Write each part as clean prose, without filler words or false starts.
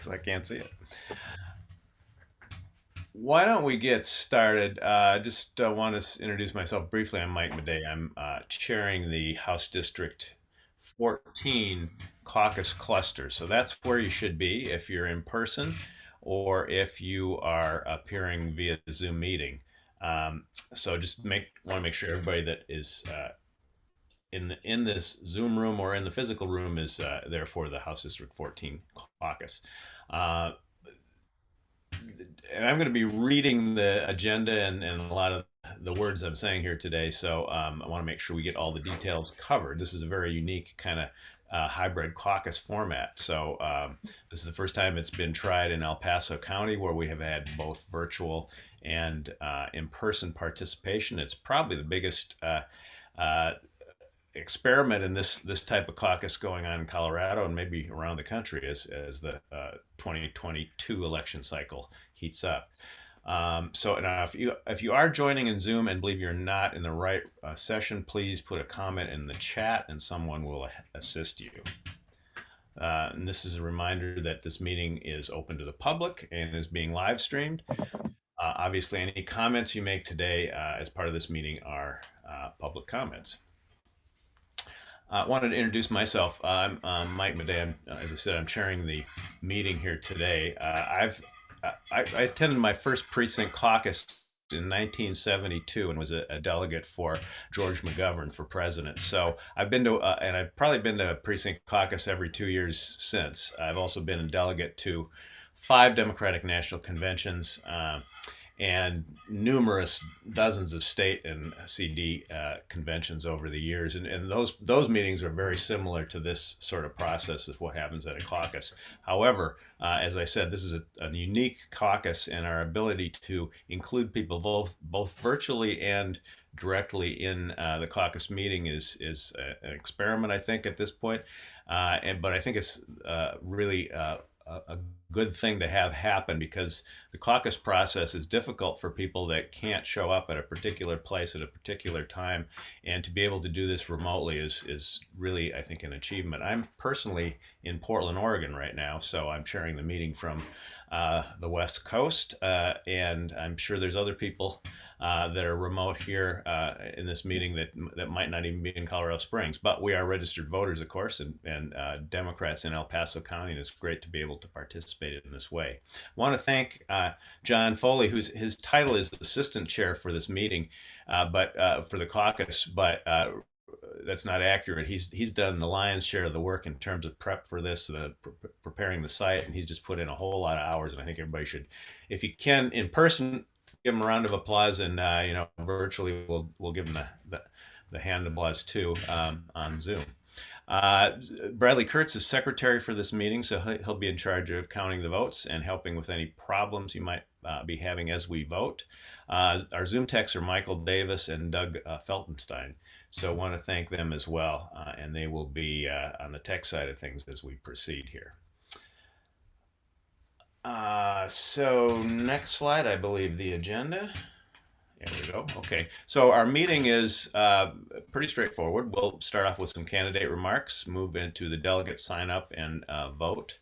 because I can't see it. Why don't we get started? Just want to introduce myself briefly. I'm Mike Madey. I'm chairing the House District 14 Caucus cluster. So that's where you should be if you're in person or if you are appearing via Zoom meeting. Um, so just want to make sure everybody that is in this Zoom room or in the physical room is there for the House District 14 caucus. Uh, and I'm going to be reading the agenda and a lot of the words I'm saying here today. So I want to make sure we get all the details covered. This is a very unique kind of hybrid caucus format. So this is the first time it's been tried in El Paso County, where we have had both virtual and in-person participation. It's probably the biggest uh, experiment in this type of caucus going on in Colorado and maybe around the country as the 2022 election cycle heats up. So now, if you are joining in Zoom and believe you're not in the right session, please put a comment in the chat and someone will assist you. And this is a reminder that this meeting is open to the public and is being live streamed. Obviously, any comments you make today as part of this meeting are public comments. I wanted to introduce myself. I'm Mike Madey. As I said, I'm chairing the meeting here today. I attended my first precinct caucus in 1972 and was a delegate for George McGovern for president. So I've been to, and I've probably been to a precinct caucus every 2 years since. I've also been a delegate to 5 Democratic National Conventions. And numerous dozens of state and CD conventions over the years, and those meetings are very similar to this sort of process as what happens at a caucus. However, as I said, this is a unique caucus, and our ability to include people both virtually and directly in the caucus meeting is an experiment, I think, at this point. But I think it's really a good thing to have happen, because the caucus process is difficult for people that can't show up at a particular place at a particular time, and to be able to do this remotely is really, I think, an achievement. I'm personally in Portland, Oregon right now, so I'm chairing the meeting from the West Coast, and I'm sure there's other people that are remote here in this meeting that might not even be in Colorado Springs. But we are registered voters, of course, and Democrats in El Paso County, and it's great to be able to participate in this way. I want to thank John Foley, his title is Assistant Chair for this meeting, but for the caucus, but that's not accurate. He's done the lion's share of the work in terms of prep for this, preparing the site, and he's just put in a whole lot of hours. And I think everybody should, if you can, in person, give him a round of applause, and virtually we'll give him the hand applause too on Zoom. Bradley Kurtz is secretary for this meeting, so he'll be in charge of counting the votes and helping with any problems you might be having as we vote. Our Zoom techs are Michael Davis and Doug Feltenstein, so I want to thank them as well, and they will be on the tech side of things as we proceed here. So next slide, I believe the agenda. There we go. Okay, so our meeting is pretty straightforward. We'll start off with some candidate remarks, move into the delegate sign up and vote,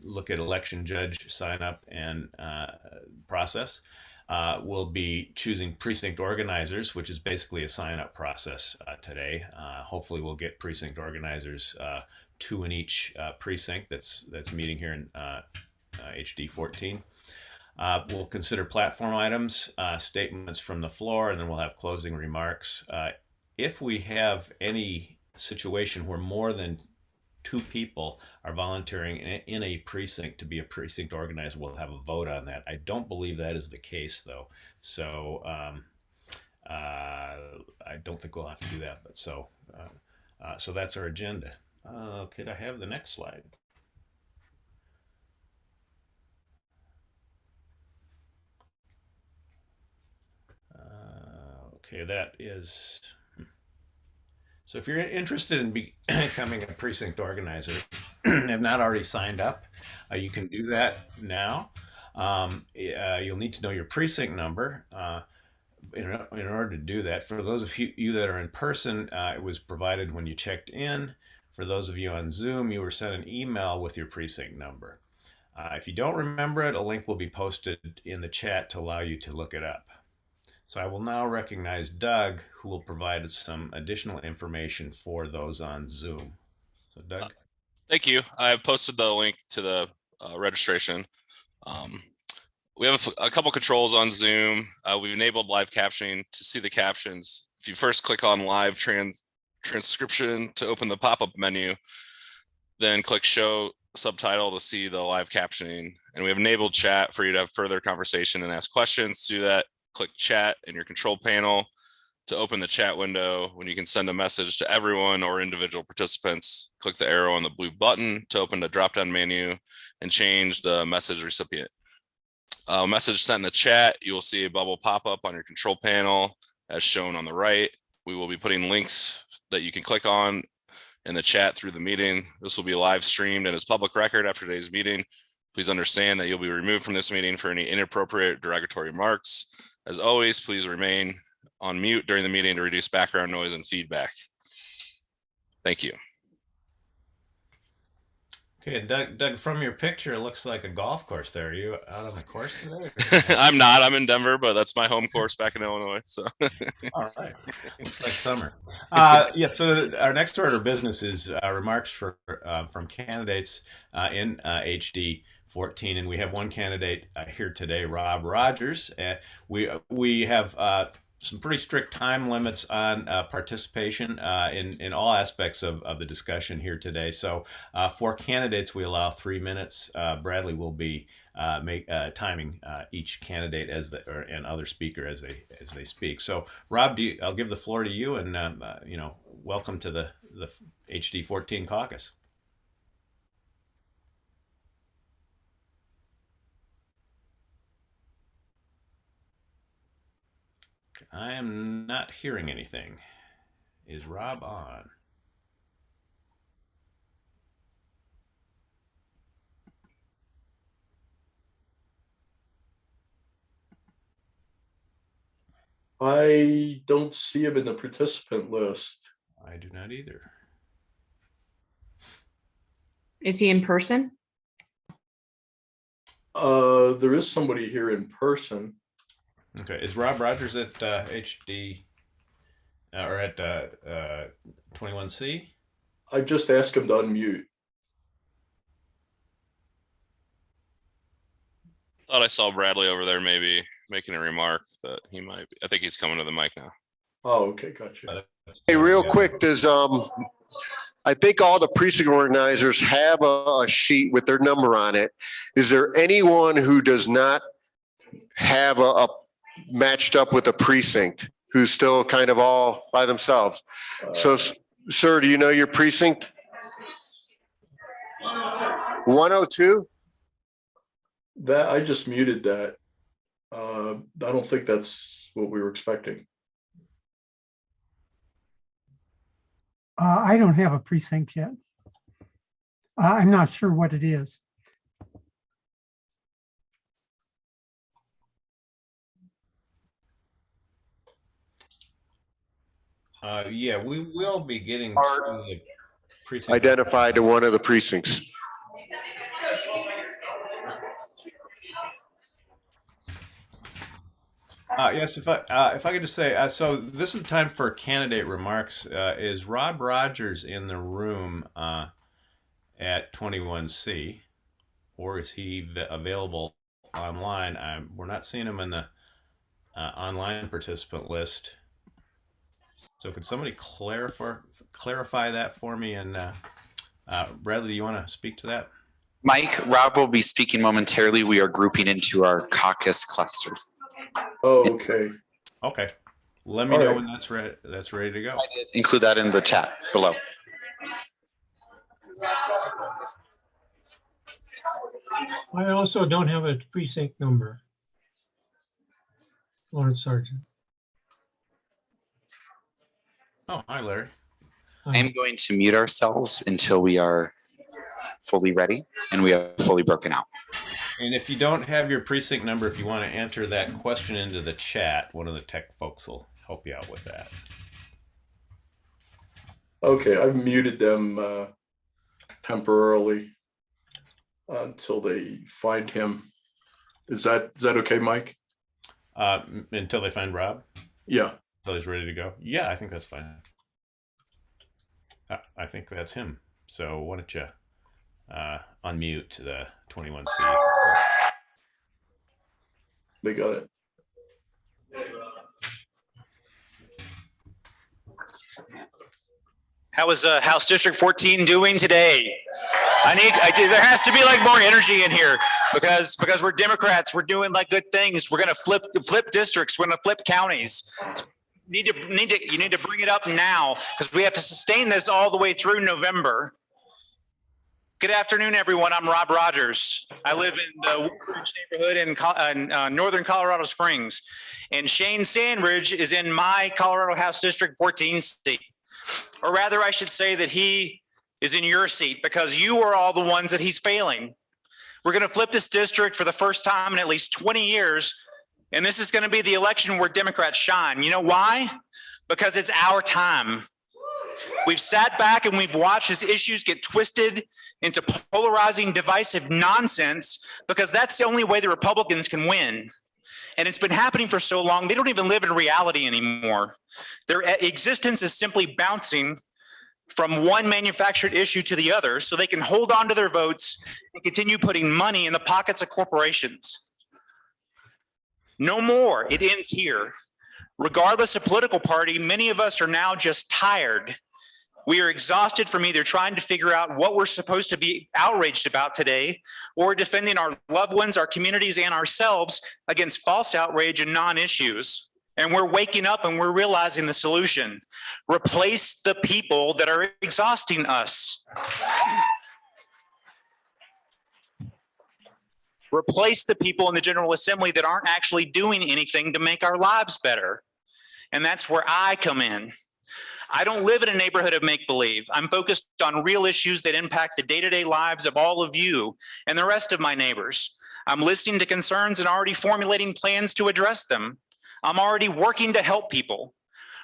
look at election judge sign up and process. We'll be choosing precinct organizers, which is basically a sign up process today. Hopefully we'll get precinct organizers, 2 in each precinct that's meeting here in HD 14. We'll consider platform items, statements from the floor, and then we'll have closing remarks. If we have any situation where more than 2 people are volunteering in a precinct to be a precinct organizer, we'll have a vote on that. I don't believe that is the case, though. So I don't think we'll have to do that. But so that's our agenda. Could I have the next slide? Okay, that is. So if you're interested in becoming a precinct organizer and have not already signed up, you can do that now. You'll need to know your precinct number in order to do that. For those of you that are in person, it was provided when you checked in. For those of you on Zoom, you were sent an email with your precinct number. If you don't remember it, a link will be posted in the chat to allow you to look it up. So I will now recognize Doug, who will provide some additional information for those on Zoom. So Doug. Thank you. I've posted the link to the registration. We have a couple controls on Zoom. We've enabled live captioning to see the captions. If you first click on live transcription to open the pop-up menu, then click show subtitle to see the live captioning. And we have enabled chat for you to have further conversation and ask questions. To do that, click chat in your control panel to open the chat window. When you can send a message to everyone or individual participants, click the arrow on the blue button to open the drop-down menu and change the message recipient. Message sent in the chat, you will see a bubble pop up on your control panel as shown on the right. We will be putting links that you can click on in the chat through the meeting. This will be live streamed and is public record after today's meeting. Please understand that you'll be removed from this meeting for any inappropriate derogatory remarks. As always, please remain on mute during the meeting to reduce background noise and feedback. Thank you. Okay, Doug, from your picture, it looks like a golf course there. Are you out on the course today? I'm not. I'm in Denver, but that's my home course back in Illinois. So. All right. Looks like summer. Yeah, so our next order of business is remarks from candidates in HD 14, and we have one candidate here today, Rob Rogers. We have some pretty strict time limits on participation in all aspects of the discussion here today. So for candidates, we allow 3 minutes. Bradley will be timing each candidate and other speaker as they speak. So Rob, I'll give the floor to you, and welcome to the HD 14 caucus. I am not hearing anything. Is Rob on? I don't see him in the participant list. I do not either. Is he in person? There is somebody here in person. Okay, is Rob Rogers at HD or at 21C? I just asked him to unmute. Thought I saw Bradley over there maybe making a remark that he might be. I think he's coming to the mic now. Oh, okay, gotcha. Hey, real quick, does I think all the precinct organizers have a sheet with their number on it. Is there anyone who does not have a matched up with a precinct who's still kind of all by themselves? So, sir, do you know your precinct? 102? That I just muted that. I don't think that's what we were expecting. I don't have a precinct yet. I'm not sure what it is. Yeah, we will be getting to the precinct. Identified to one of the precincts. Yes, if I could just say, so this is time for candidate remarks. Is Rob Rogers in the room at 21C, or is he available online? We're not seeing him in the online participant list. So could somebody clarify that for me? And Bradley, do you want to speak to that? Mike, Rob will be speaking momentarily. We are grouping into our caucus clusters. Oh, okay. Okay. Let me know when that's ready to go. I did include that in the chat below. I also don't have a precinct number. Lawrence Sargent. Oh, hi, Larry. I'm going to mute ourselves until we are fully ready and we are fully broken out. And if you don't have your precinct number, if you want to enter that question into the chat, one of the tech folks will help you out with that. Okay, I've muted them temporarily. until they find him. Is that okay, Mike? Until they find Rob, Yeah. until he's ready to go. Yeah, I think that's fine. I think that's him. So why don't you unmute the 21C? They got it. How is House District 14 doing today? There has to be like more energy in here because we're Democrats. We're doing like good things. We're gonna flip districts. We're gonna flip counties. You need to bring it up now because we have to sustain this all the way through November. Good afternoon, everyone. I'm Rob Rogers. I live in the Woodbridge neighborhood in northern Colorado Springs, and Shane Sandridge is in my Colorado House District 14 seat. Or rather, I should say that he is in your seat because you are all the ones that he's failing. We're going to flip this district for the first time in at least 20 years. And this is going to be the election where Democrats shine. You know why? Because it's our time. We've sat back and we've watched as issues get twisted into polarizing, divisive nonsense because that's the only way the Republicans can win. And it's been happening for so long, they don't even live in reality anymore. Their existence is simply bouncing from one manufactured issue to the other so they can hold on to their votes and continue putting money in the pockets of corporations. No more, it ends here. Regardless of political party, many of us are now just tired. We are exhausted from either trying to figure out what we're supposed to be outraged about today or defending our loved ones, our communities, and ourselves against false outrage and non-issues. And we're waking up and we're realizing the solution. Replace the people that are exhausting us. Replace the people in the General Assembly that aren't actually doing anything to make our lives better. And that's where I come in. I don't live in a neighborhood of make-believe. I'm focused on real issues that impact the day-to-day lives of all of you and the rest of my neighbors. I'm listening to concerns and already formulating plans to address them. I'm already working to help people.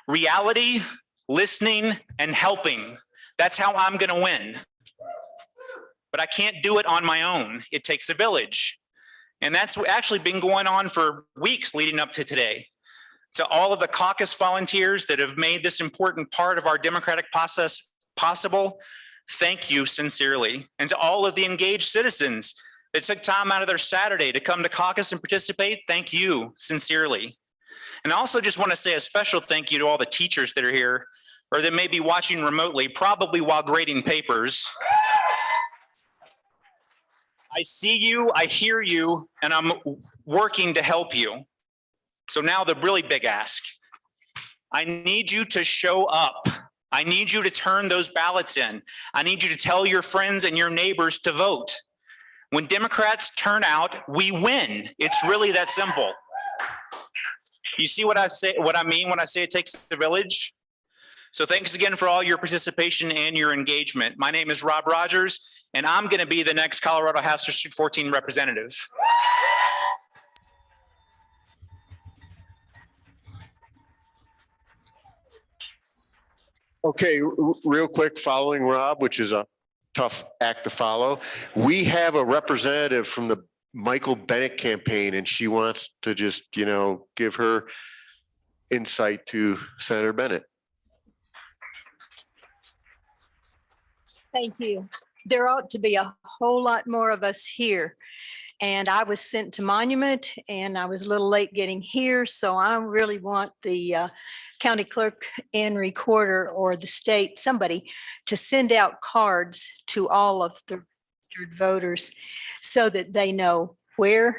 Reality, listening, and helping. That's how I'm going to win. But I can't do it on my own. It takes a village. And that's actually been going on for weeks leading up to today. To all of the caucus volunteers that have made this important part of our democratic process possible, thank you sincerely. And to all of the engaged citizens that took time out of their Saturday to come to caucus and participate, thank you sincerely. And I also just want to say a special thank you to all the teachers that are here or that may be watching remotely, probably while grading papers. I see you, I hear you, and I'm working to help you. So now the really big ask. I need you to show up. I need you to turn those ballots in. I need you to tell your friends and your neighbors to vote. When Democrats turn out, we win. It's really that simple. You see what I mean when I say it takes a village? So thanks again for all your participation and your engagement. My name is Rob Rogers, and I'm going to be the next Colorado House District 14 representative. Okay, real quick, following Rob, which is a tough act to follow. We have a representative from the Michael Bennett campaign, and she wants to just, give her insight to Senator Bennett. Thank you. There ought to be a whole lot more of us here. And I was sent to Monument and I was a little late getting here. So I really want the county clerk and recorder or the state, somebody to send out cards to all of the registered voters so that they know where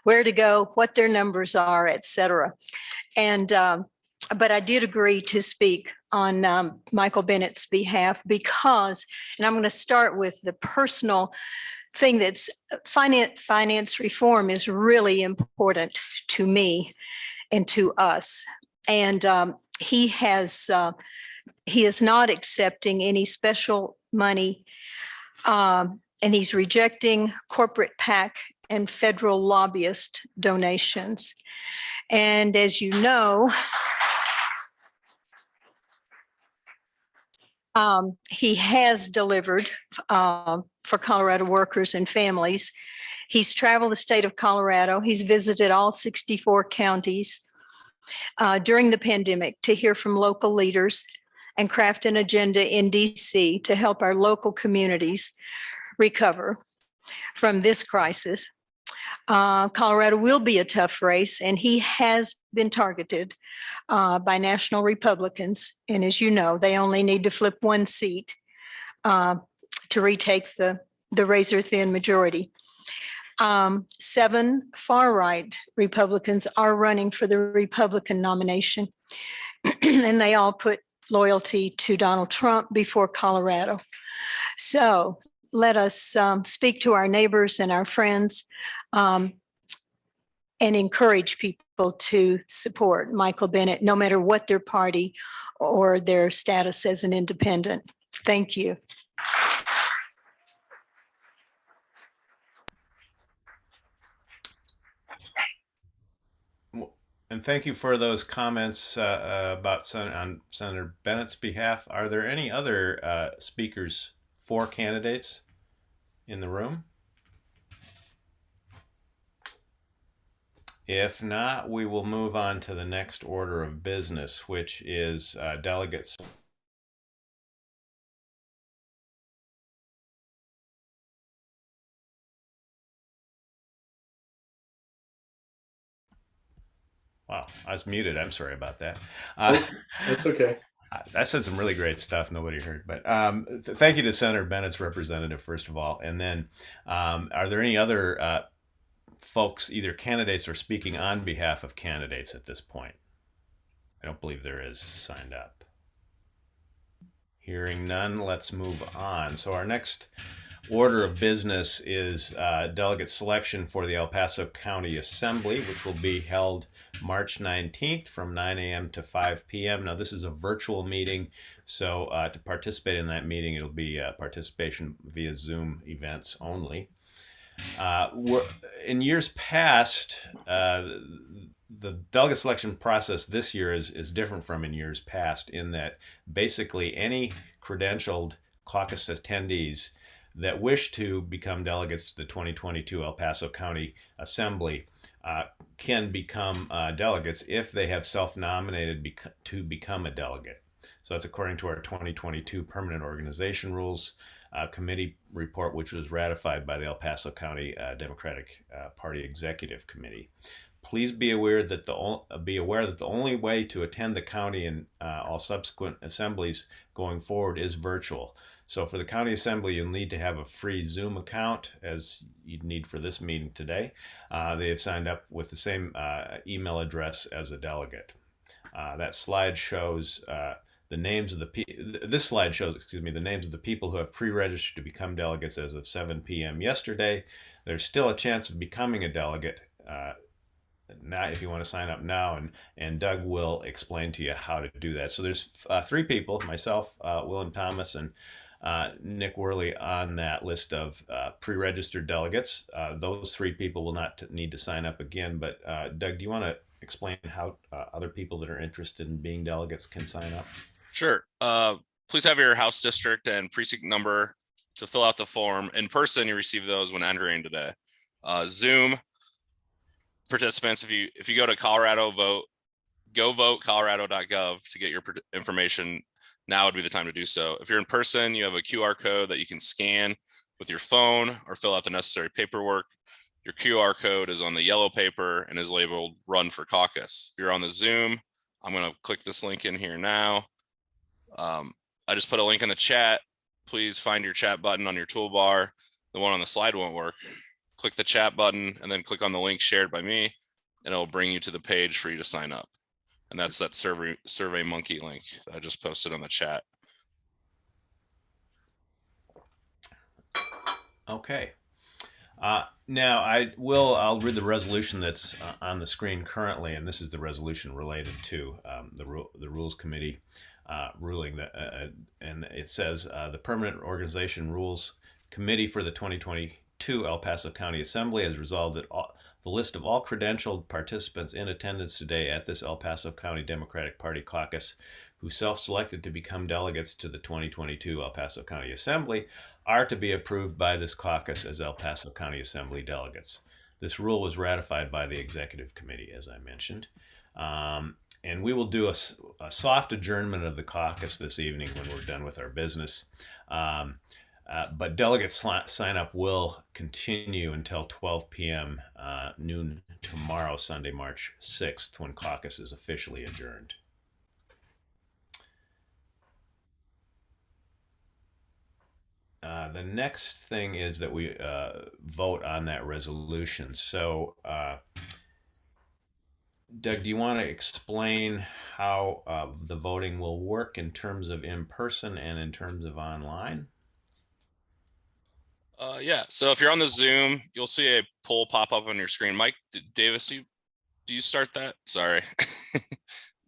to go, what their numbers are, et cetera. And but I did agree to speak on Michael Bennett's behalf because, and I'm going to start with the personal thing that's finance reform is really important to me and to us. And he is not accepting any special money, and he's rejecting corporate PAC and federal lobbyist donations. And as you know, he has delivered for Colorado workers and families. He's traveled the state of Colorado. He's visited all 64 counties during the pandemic to hear from local leaders and craft an agenda in DC to help our local communities recover from this crisis. Colorado will be a tough race, and he has been targeted by national Republicans. And as you know, they only need to flip one seat to retake the razor thin majority. 7 far-right Republicans are running for the Republican nomination, and they all put loyalty to Donald Trump before Colorado. So let us speak to our neighbors and our friends and encourage people to support Michael Bennet, no matter what their party or their status as an independent. Thank you. And thank you for those comments about on Senator Bennett's behalf. Are there any other speakers for candidates in the room? If not, we will move on to the next order of business, which is delegates. Wow, I was muted. I'm sorry about that. That's okay. I said some really great stuff nobody heard, but thank you to Senator Bennett's representative, first of all. And then are there any other folks, either candidates or speaking on behalf of candidates at this point? I don't believe there is signed up. Hearing none, let's move on. So our next order of business is delegate selection for the El Paso County Assembly, which will be held March 19th from 9 a.m. to 5 p.m. Now, this is a virtual meeting, so to participate in that meeting, it'll be participation via Zoom events only. In years past, the delegate selection process this year is different from in years past in that basically any credentialed caucus attendees that wish to become delegates to the 2022 El Paso County Assembly can become delegates if they have self-nominated to become a delegate. So that's according to our 2022 Permanent Organization Rules Committee report, which was ratified by the El Paso County Democratic Party Executive Committee. Please be aware that the only way to attend the county and all subsequent assemblies going forward is virtual. So for the county assembly, you'll need to have a free Zoom account, as you'd need for this meeting today. They have signed up with the same email address as a delegate. That slide shows the names of this slide shows, the names of the people who have pre-registered to become delegates as of 7 p.m. yesterday. There's still a chance of becoming a delegate now if you want to sign up now, and Doug will explain to you how to do that. So there's 3 people, myself, William Thomas, and Nick Worley on that list of pre-registered delegates. Those 3 people will not need to sign up again, but Doug, do you want to explain how other people that are interested in being delegates can sign up? Sure. Please have your house district and precinct number to fill out the form. In person, you receive those when entering today. Zoom participants, if you go to Colorado Vote, go vote colorado.gov to get your information. Now would be the time to do so. If you're in person, you have a QR code that you can scan with your phone or fill out the necessary paperwork. Your QR code is on the yellow paper and is labeled Run for Caucus. If you're on the Zoom, I'm going to click this link in here now. I just put a link in the chat. Please find your chat button on your toolbar. The one on the slide won't work. Click the chat button and then click on the link shared by me, and it'll bring you to the page for you to sign up. And that's that Survey Monkey link that I just posted on the chat. Okay. Now I'll read the resolution that's on the screen currently, and this is the resolution related to the Rules Committee ruling that, and it says the Permanent Organization Rules Committee for the 2022 El Paso County Assembly has resolved that the list of all credentialed participants in attendance today at this El Paso County Democratic Party caucus who self-selected to become delegates to the 2022 El Paso County Assembly are to be approved by this caucus as El Paso County Assembly delegates. This rule was ratified by the Executive Committee, as I mentioned. And we will do a soft adjournment of the caucus this evening when we're done with our business. But delegate sign up will continue until 12 p.m. Noon tomorrow, Sunday, March 6th, when caucus is officially adjourned. The next thing is that we vote on that resolution. So, Doug, do you want to explain how the voting will work in terms of in person and in terms of online? Yeah. So if you're on the Zoom, you'll see a poll pop up on your screen. Mike Davis, do you start that? Sorry.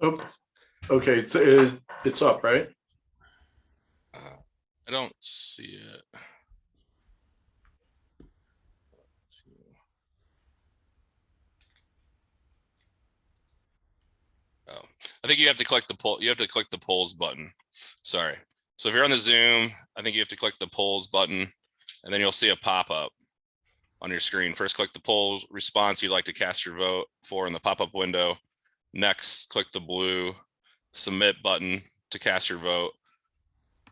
Oh, okay, it's up, right? I don't see it. Oh, I think you have to click the poll. You have to click the polls button. Sorry. So if you're on the Zoom, I think you have to click the polls button, and then you'll see a pop up on your screen. First, click the poll response you'd like to cast your vote for in the pop up window. Next, click the blue submit button to cast your vote.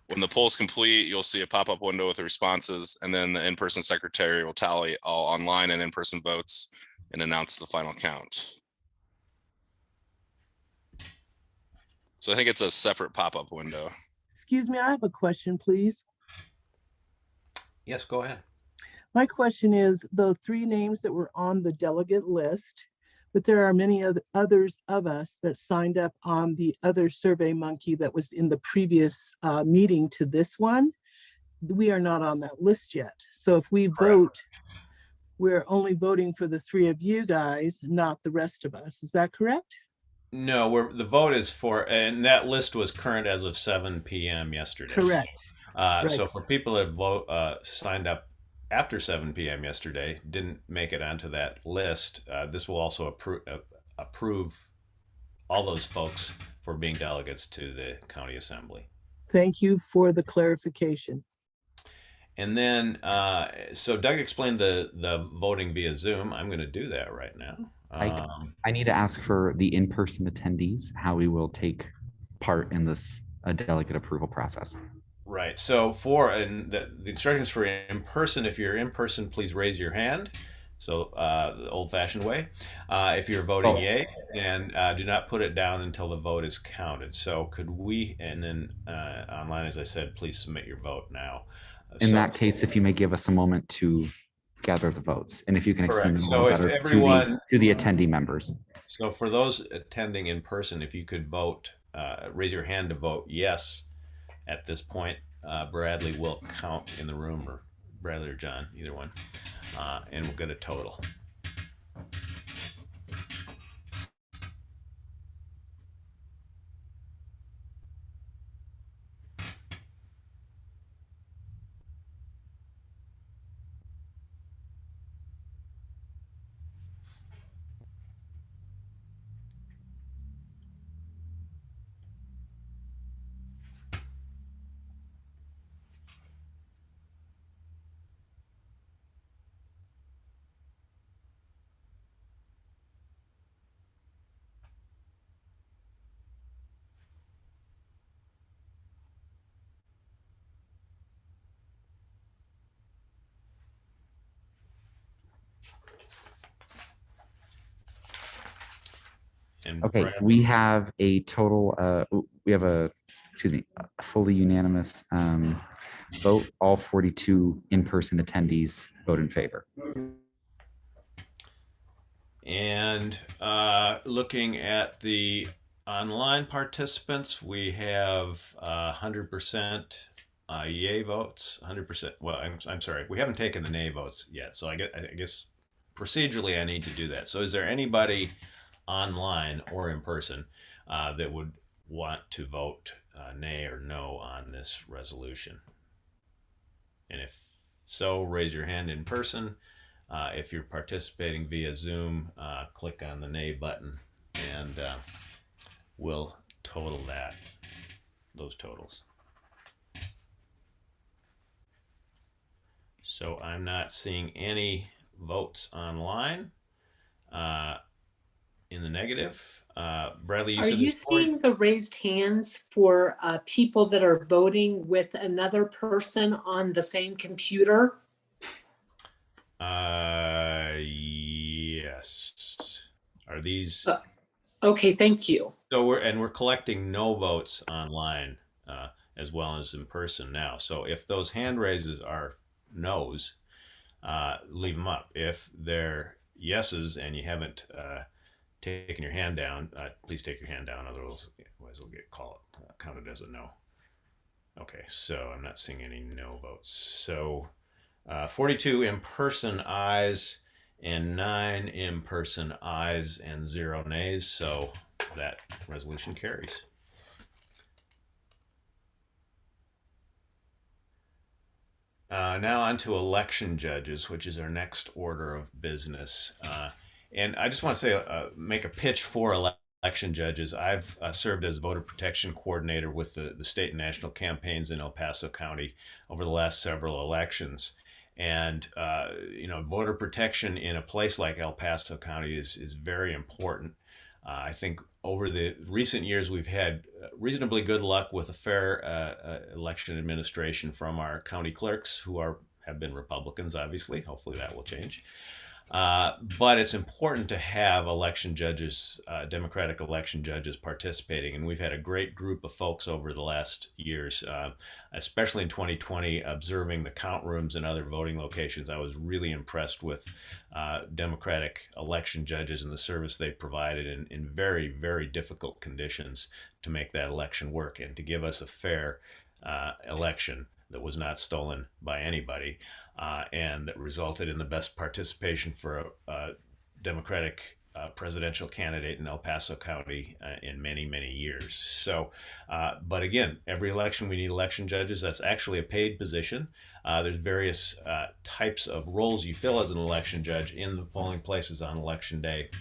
When the poll is complete, you'll see a pop up window with the responses, and then the in-person secretary will tally all online and in-person votes and announce the final count. So I think it's a separate pop-up window. Excuse me, I have a question, please. Yes, go ahead. My question is the 3 names that were on the delegate list, but there are many others of us that signed up on the other Survey Monkey that was in the previous meeting to this one. We are not on that list yet. So if we vote, we're only voting for the 3 of you guys, not the rest of us. Is that correct? No, the vote is for, and that list was current as of 7 p.m. yesterday. Correct. Right. So for people that signed up after 7 p.m. yesterday, didn't make it onto that list, this will also approve all those folks for being delegates to the county assembly. Thank you for the clarification. And then, so Doug explained the voting via Zoom. I'm going to do that right now. I need to ask for the in-person attendees how we will take part in this delegate approval process. Right. So the instructions for in person, if you're in person, please raise your hand. So the old-fashioned way. If you're voting yay, and do not put it down until the vote is counted. So could we, and then online, as I said, please submit your vote now. In that case, if you may give us a moment to gather the votes, and if you can extend them so better to the attendee members. So for those attending in person, if you could vote, raise your hand to vote yes at this point. Bradley will count in the room, or Bradley or John, either one, and we'll get a total. And okay, Brad, we have a total, a fully unanimous vote. All 42 in-person attendees vote in favor. And looking at the online participants, we have 100% yay votes, 100%. Well, I'm sorry, we haven't taken the nay votes yet. So I guess procedurally I need to do that. So is there anybody online or in person that would want to vote nay or no on this resolution? And if so, raise your hand in person. If you're participating via Zoom, click on the nay button and we'll total those totals. So I'm not seeing any votes online in the negative. Bradley, you Are said you there's 40. seeing the raised hands for people that are voting with another person on the same computer? Yes. Are these? Okay, thank you. So we're collecting no votes online as well as in person now. So if those hand raises are no's, leave them up. If they're yeses and you haven't taken your hand down, please take your hand down. Otherwise, it'll get counted as a no. Okay, so I'm not seeing any no votes. So 42 in-person ayes and 9 in-person ayes and 0 nays. So that resolution carries. Now on to election judges, which is our next order of business. And I just want to say, make a pitch for election judges. I've served as voter protection coordinator with the state and national campaigns in El Paso County over the last several elections. And, voter protection in a place like El Paso County is very important. I think over the recent years, we've had reasonably good luck with a fair election administration from our county clerks who have been Republicans, obviously. Hopefully that will change. But it's important to have election judges, Democratic election judges participating. And we've had a great group of folks over the last years, especially in 2020, observing the count rooms and other voting locations. I was really impressed with Democratic election judges and the service they provided in very, very difficult conditions to make that election work and to give us a fair election that was not stolen by anybody. And that resulted in the best participation for a Democratic presidential candidate in El Paso County in many, many years. So, but again, every election we need election judges. That's actually a paid position. There's various types of roles you fill as an election judge in the polling places on election day,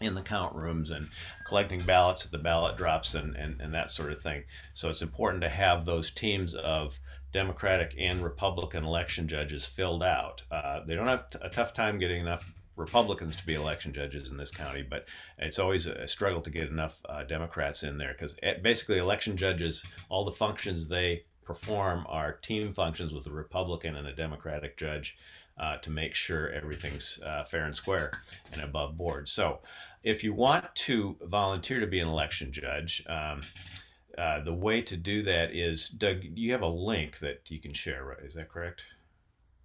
in the count rooms, and collecting ballots at the ballot drops and that sort of thing. So it's important to have those teams of Democratic and Republican election judges filled out. They don't have a tough time getting enough Republicans to be election judges in this county, but it's always a struggle to get enough Democrats in there because basically election judges, all the functions they perform are team functions with a Republican and a Democratic judge to make sure everything's fair and square and above board. So if you want to volunteer to be an election judge, the way to do that is, Doug, you have a link that you can share, right? Is that correct?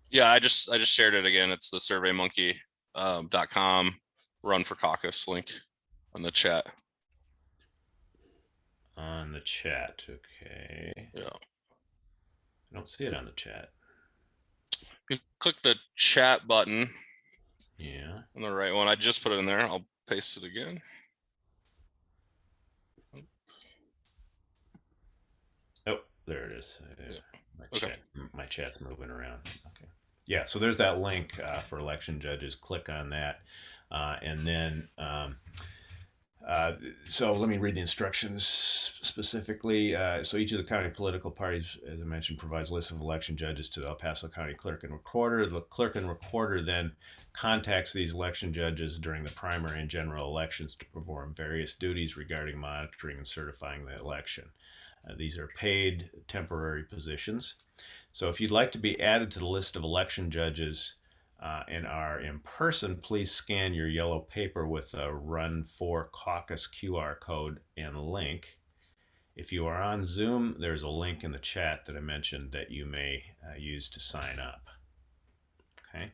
Yeah, I just shared it again. It's the surveymonkey.com run for caucus link on the chat. On the chat, okay. Yeah. I don't see it on the chat. You click the chat button. Yeah. On the right one. I just put it in there. I'll paste it again. Oh, there it is. Yeah. My chat's moving around. Okay. Yeah, so there's that link for election judges. Click on that. And then, so let me read the instructions specifically. So each of the county political parties, as I mentioned, provides lists of election judges to the El Paso County clerk and recorder. The clerk and recorder then contacts these election judges during the primary and general elections to perform various duties regarding monitoring and certifying the election. These are paid temporary positions. So if you'd like to be added to the list of election judges and are in person, please scan your yellow paper with a Run for Caucus QR code and link. If you are on Zoom, there's a link in the chat that I mentioned that you may use to sign up. Okay.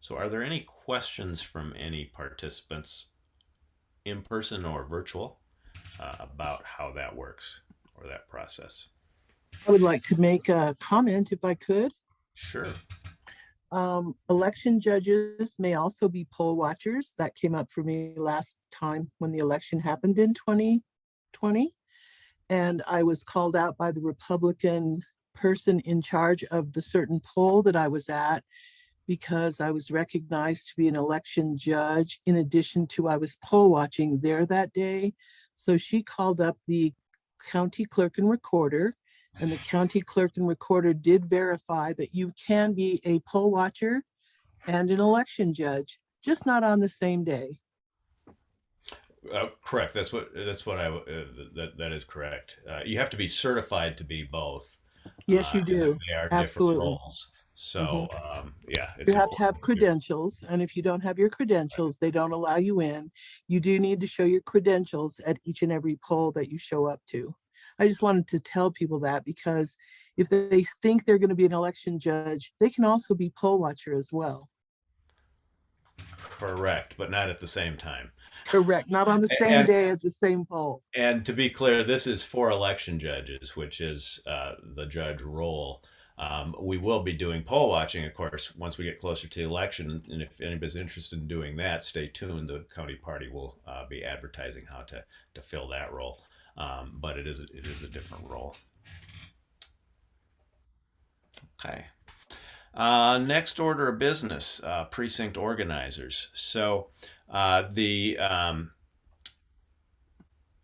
So are there any questions from any participants in person or virtual about how that works or that process? I would like to make a comment if I could. Sure. Election judges may also be poll watchers. That came up for me last time when the election happened in 2020. And I was called out by the Republican person in charge of the certain poll that I was at because I was recognized to be an election judge in addition to I was poll watching there that day. So she called up the county clerk and recorder, and the county clerk and recorder did verify that you can be a poll watcher and an election judge, just not on the same day. Correct. That is correct. You have to be certified to be both. Yes, you And do. they are different Absolutely. roles. So, yeah, it's You have to have important. credentials, and if you don't have your credentials, they don't allow you in. You do need to show your credentials at each and every poll that you show up to. I just wanted to tell people that because if they think they're going to be an election judge, they can also be poll watcher as well. Correct, but not at the same time. Correct. Not on the same And day at the same poll. and to be clear, this is for election judges, which is the judge role. We will be doing poll watching, of course, once we get closer to the election. And if anybody's interested in doing that, stay tuned. The county party will be advertising how to fill that role. But it is a different role. Okay. Next order of business, precinct organizers. So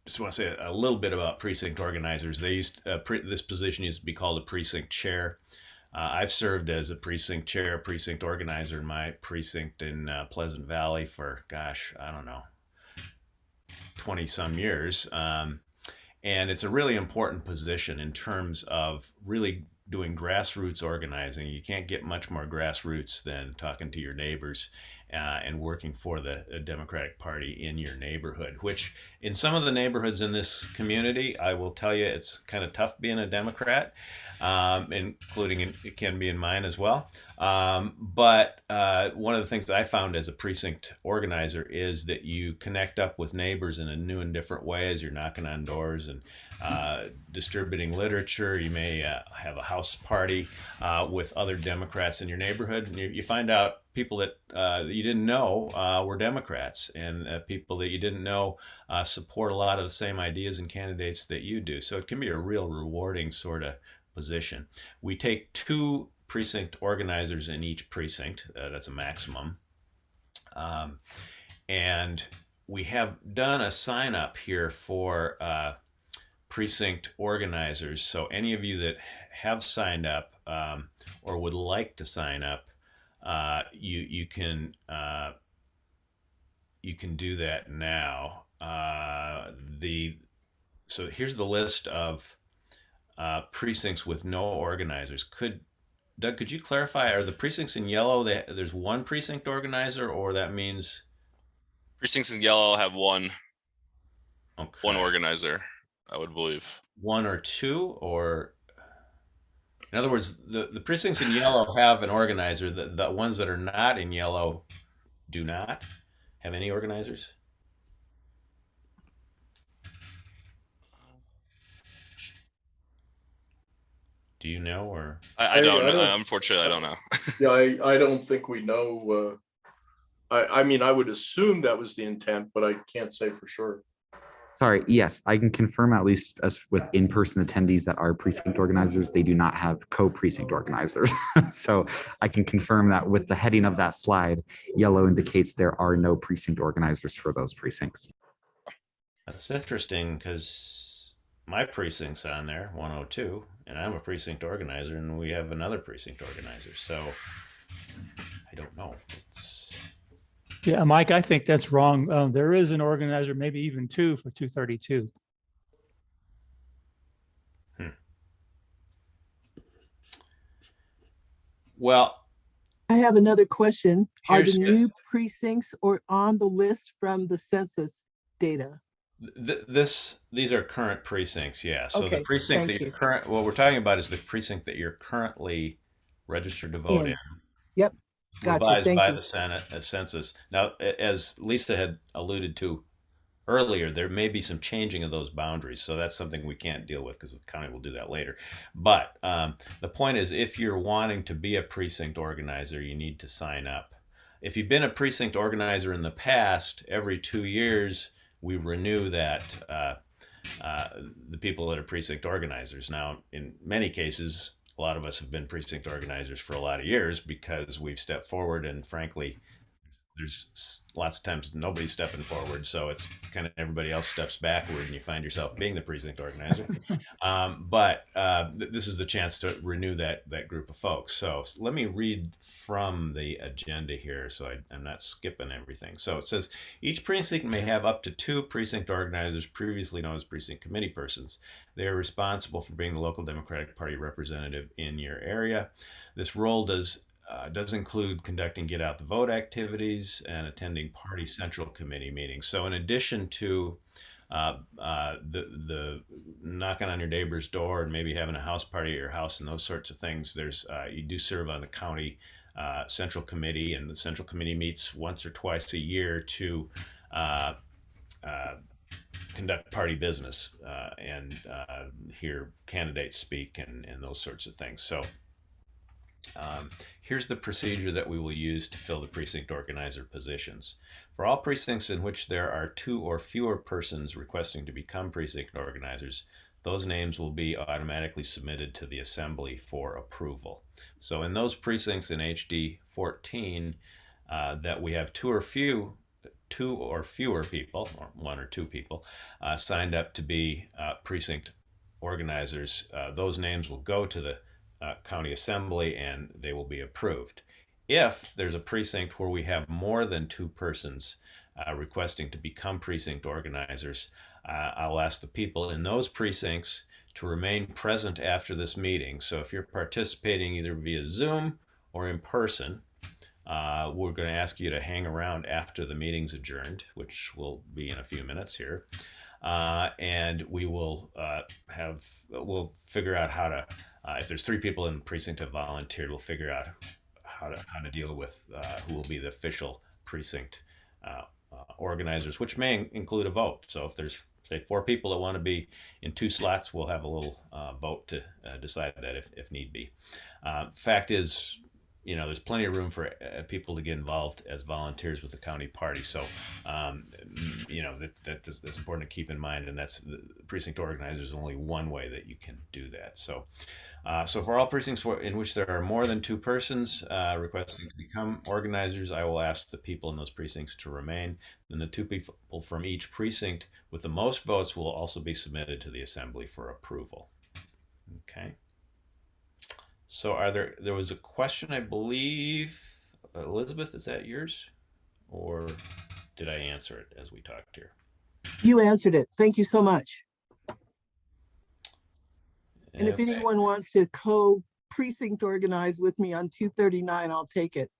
just want to say a little bit about precinct organizers. They used this position used to be called a precinct chair. I've served as a precinct chair, precinct organizer in my precinct in Pleasant Valley for, gosh, I don't know, 20 some years. And it's a really important position in terms of really doing grassroots organizing. You can't get much more grassroots than talking to your neighbors and working for the Democratic Party in your neighborhood, which in some of the neighborhoods in this community, I will tell you, it's kind of tough being a Democrat, including it can be in mine as well. But one of the things that I found as a precinct organizer is that you connect up with neighbors in a new and different way as you're knocking on doors and distributing literature. You may have a house party with other Democrats in your neighborhood, and you find out people that you didn't know were Democrats, and people that you didn't know support a lot of the same ideas and candidates that you do. So it can be a real rewarding sort of position. We take 2 precinct organizers in each precinct. That's a maximum. And we have done a sign up here for precinct organizers. So any of you that have signed up or would like to sign up, you can do that now. So here's the list of precincts with no organizers. Doug, could you clarify? Are the precincts in yellow? There's one precinct organizer, or that means Precincts in yellow have one okay, organizer, I would believe. 1 or 2, or in other words, the precincts in yellow have an organizer. The ones that are not in yellow do not have any organizers. Do you know, or I don't know. Unfortunately, I don't know. Yeah, I don't think we know. I mean, I would assume that was the intent, but I can't say for sure. Sorry, yes, I can confirm at least as with in-person attendees that are precinct organizers, they do not have co-precinct organizers. So I can confirm that with the heading of that slide, yellow indicates there are no precinct organizers for those precincts. that's interesting because my precinct's on there, 102, and I'm a precinct organizer, and we have another precinct organizer. So I don't know. Yeah, Mike, I think that's wrong. There is an organizer, maybe even 2 for 232. Well, I have another question. Are the Here's- new precincts or on the list from the census data? these are current precincts, yeah. So the Okay, precinct that thank you're you. what we're talking about is the precinct that you're currently registered to vote in. Yep, gotcha, Revised thank by you. the Senate census. Now, as Lisa had alluded to earlier, there may be some changing of those boundaries, so that's something we can't deal with because the county will do that later. But the point is, if you're wanting to be a precinct organizer, you need to sign up. If you've been a precinct organizer in the past, every 2 years we renew that the people that are precinct organizers. Now, in many cases, a lot of us have been precinct organizers for a lot of years because we've stepped forward, and frankly, there's lots of times nobody's stepping forward, so it's kind of everybody else steps backward, and you find yourself being the precinct organizer. But this is the chance to renew that group of folks. So let me read from the agenda here, so I'm not skipping everything. So it says each precinct may have up to 2 precinct organizers, previously known as precinct committee persons. They are responsible for being the local Democratic Party representative in your area. This role does include conducting get out the vote activities and attending party central committee meetings. So in addition to the knocking on your neighbor's door and maybe having a house party at your house and those sorts of things, there's you do serve on the county central committee, and the central committee meets once or twice a year to conduct party business and hear candidates speak and those sorts of things. So here's the procedure that we will use to fill the precinct organizer positions. For all precincts in which there are 2 or fewer persons requesting to become precinct organizers, those names will be automatically submitted to the assembly for approval. So in those precincts in HD 14 that we have 2 or fewer people, or 1 or 2 people, signed up to be precinct organizers, those names will go to the county assembly and they will be approved. If there's a precinct where we have more than 2 persons requesting to become precinct organizers, I'll ask the people in those precincts to remain present after this meeting. So if you're participating either via Zoom or in person, we're going to ask you to hang around after the meeting's adjourned, which will be in a few minutes here. And we will we'll figure out how to, if there's 3 people in the precinct have volunteered, we'll figure out how to deal with who will be the official precinct organizers, which may include a vote. So if there's, say, 4 people that want to be in 2 slots, we'll have a little vote to decide that if need be. Fact is, there's plenty of room for people to get involved as volunteers with the county party. So, that's important to keep in mind. And that's the precinct organizer is only one way that you can do that. So, for all precincts in which there are more than 2 persons requesting to become organizers, I will ask the people in those precincts to remain. Then the 2 people from each precinct with the most votes will also be submitted to the assembly for approval. Okay. So there was a question, I believe, Elizabeth, is that yours? Or did I answer it as we talked here? You answered it. Thank you so much. And if Okay. anyone wants to co-precinct organize with me on 239, I'll take it.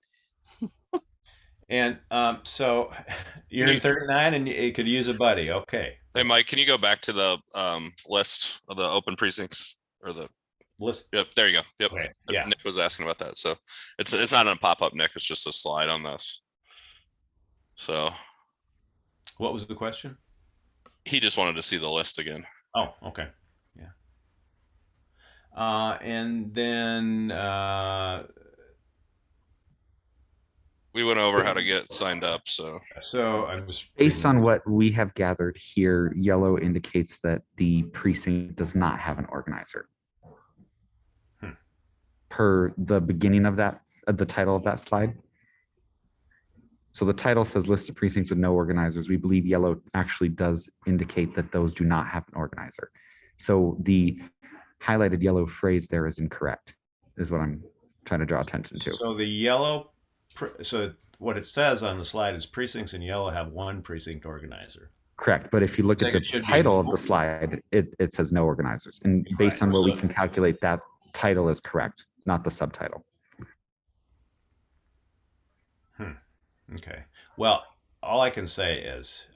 And so you're in 39 and you could use a buddy. Okay. Hey, Mike, can you go back to the list of the open precincts or the list? Yep, there you go. Yep. Okay. Yeah. Nick was asking about that. So it's not a pop-up, Nick. It's just a slide on this. So what was the question? He just wanted to see the list again. Oh, okay. Yeah. And then we went over how to get signed up. So I'm just based on what we have gathered here, yellow indicates that the precinct does not have an organizer. Per the beginning of that, the title of that slide. So the title says list of precincts with no organizers. We believe yellow actually does indicate that those do not have an organizer. So the highlighted yellow phrase there is incorrect, is what I'm trying to draw attention to. So the yellow, so what it says on the slide is precincts in yellow have 1 precinct organizer. Correct, but if you look at the title of the slide, it says no organizers. And based on what we can calculate, that title is correct, not the subtitle. Okay. Well, all I can say is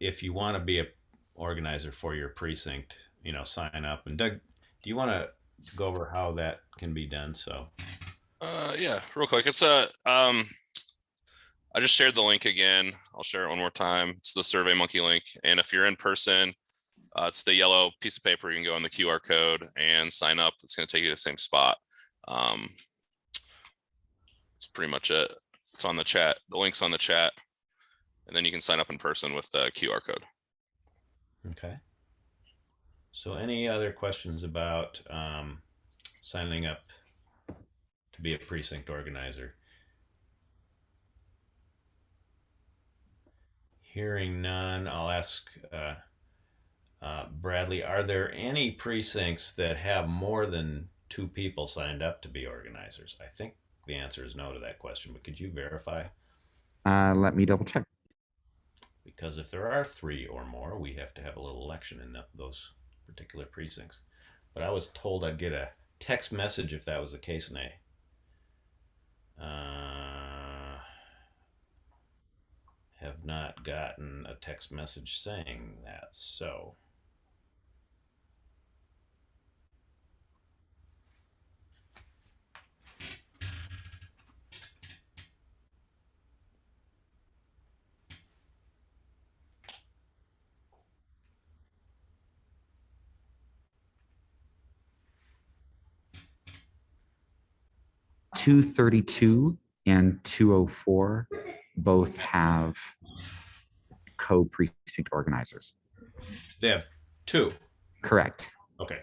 if you want to be a organizer for your precinct, sign up. And Doug, do you want to go over how that can be done? So yeah, real quick. It's I just shared the link again. I'll share it one more time. It's the SurveyMonkey link. And if you're in person, it's the yellow piece of paper. You can go on the QR code and sign up. It's going to take you to the same spot. That's pretty much it. It's on the chat. The link's on the chat. And then you can sign up in person with the QR code. Okay. So any other questions about signing up to be a precinct organizer? Hearing none, I'll ask Bradley, are there any precincts that have more than 2 people signed up to be organizers? I think the answer is no to that question, but could you verify? Let me double check. Because if there are 3 or more, we have to have a little election in those particular precincts. But I was told I'd get a text message if that was the case, and I have not gotten a text message saying that. So 232 and 204 both have co-precinct organizers. they have 2. Correct. Okay.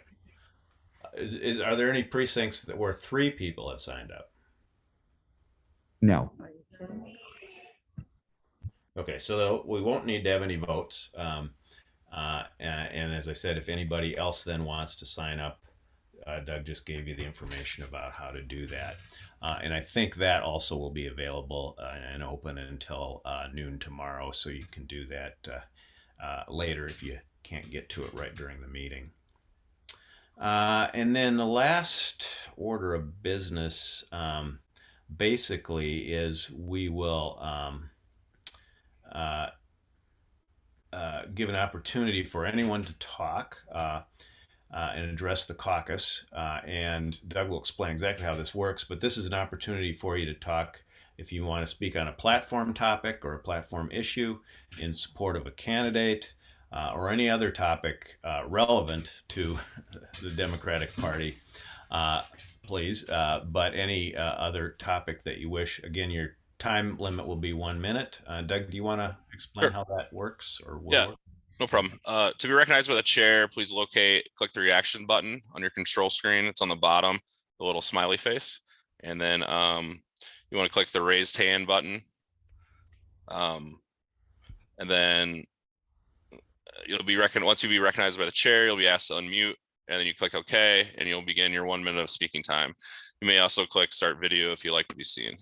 Are there any precincts where 3 people have signed up? No. Okay, so we won't need to have any votes. And as I said, if anybody else then wants to sign up, Doug just gave you the information about how to do that. And I think that also will be available and open until noon tomorrow, so you can do that later if you can't get to it right during the meeting. And then the last order of business basically is we will give an opportunity for anyone to talk and address the caucus. And Doug will explain exactly how this works, but this is an opportunity for you to talk if you want to speak on a platform topic or a platform issue in support of a candidate or any other topic relevant to the Democratic Party, please. But any other topic that you wish. Again, your time limit will be 1 minute. Doug, do you want to explain how that works or will Yeah. work? No problem. To be recognized by the chair, please click the reaction button on your control screen. It's on the bottom, the little smiley face. And then you want to click the raised hand button. And then you'll be once you be recognized by the chair, you'll be asked to unmute, and then you click OK, and you'll begin your 1 minute of speaking time. You may also click start video if you like to be seen.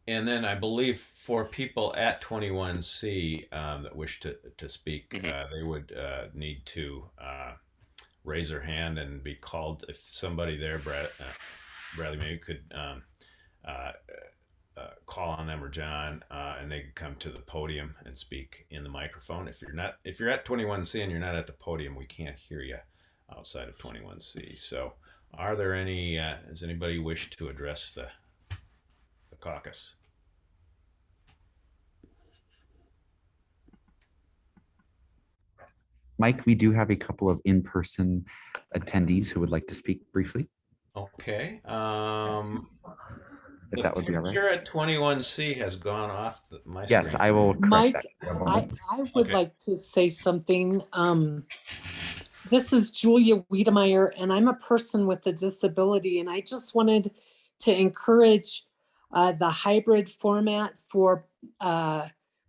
And then I believe for people at 21C that wish to speak, they would need to raise their hand and be called. If somebody there, Bradley, maybe could call on them or John, and they could come to the podium and speak in the microphone. If you're at 21C and you're not at the podium, we can't hear you outside of 21C. So, are there any? Does anybody wish to address the caucus? Mike, we do have a couple of in-person attendees who would like to speak briefly. Okay. If that would be all right. Here at 21C has gone off my Yes, screen. I will correct Mike, that. I would like to say something. This is Julia Wiedemeyer, and I'm a person with a disability, and I just wanted to encourage the hybrid format for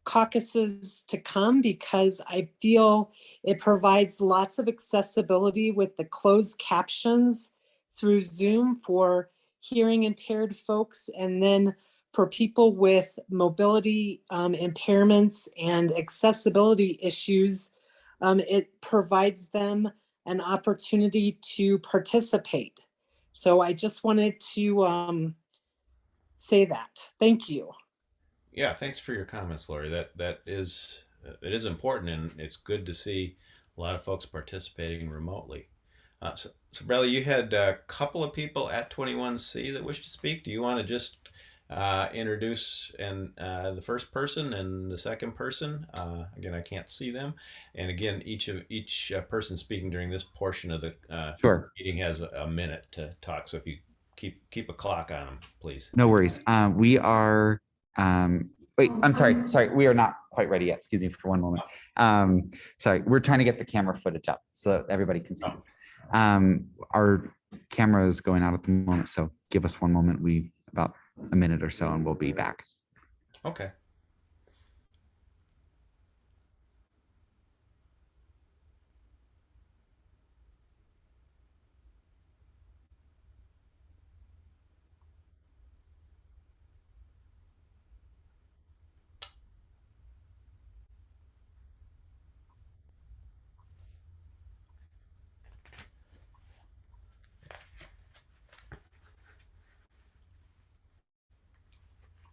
caucuses to come, because I feel it provides lots of accessibility with the closed captions through Zoom for hearing impaired folks, and then for people with mobility impairments and accessibility issues. It provides them an opportunity to participate. So I just wanted to say that. Thank you. Yeah, thanks for your comments, Lori. It is important, and it's good to see a lot of folks participating remotely. So Bradley, you had a couple of people at 21C that wish to speak. Do you want to just introduce the first person and the second person? Again, I can't see them. And again, each person speaking during this portion of the meeting has a minute to talk. So if you keep a clock on them, please. No worries. We are. Wait, I'm sorry. We are not quite ready yet. Excuse me for one moment. Sorry, we're trying to get the camera footage up so that everybody can see. Our camera is going out at the moment, so give us one moment. About a minute or so, and we'll be back. Okay.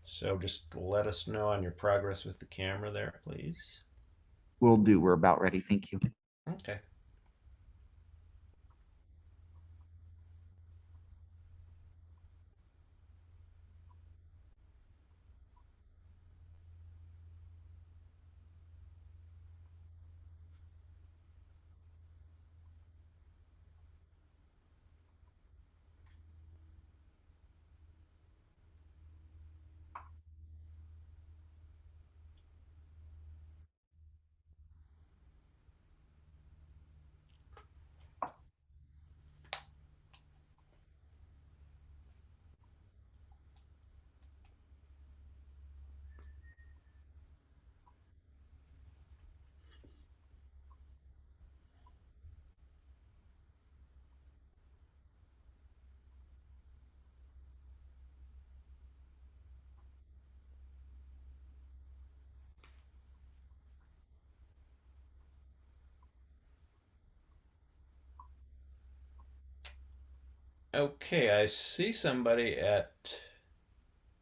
So just let us know on your progress with the camera there, please. We'll do. We're about ready. Thank you. Okay. Okay, I see somebody at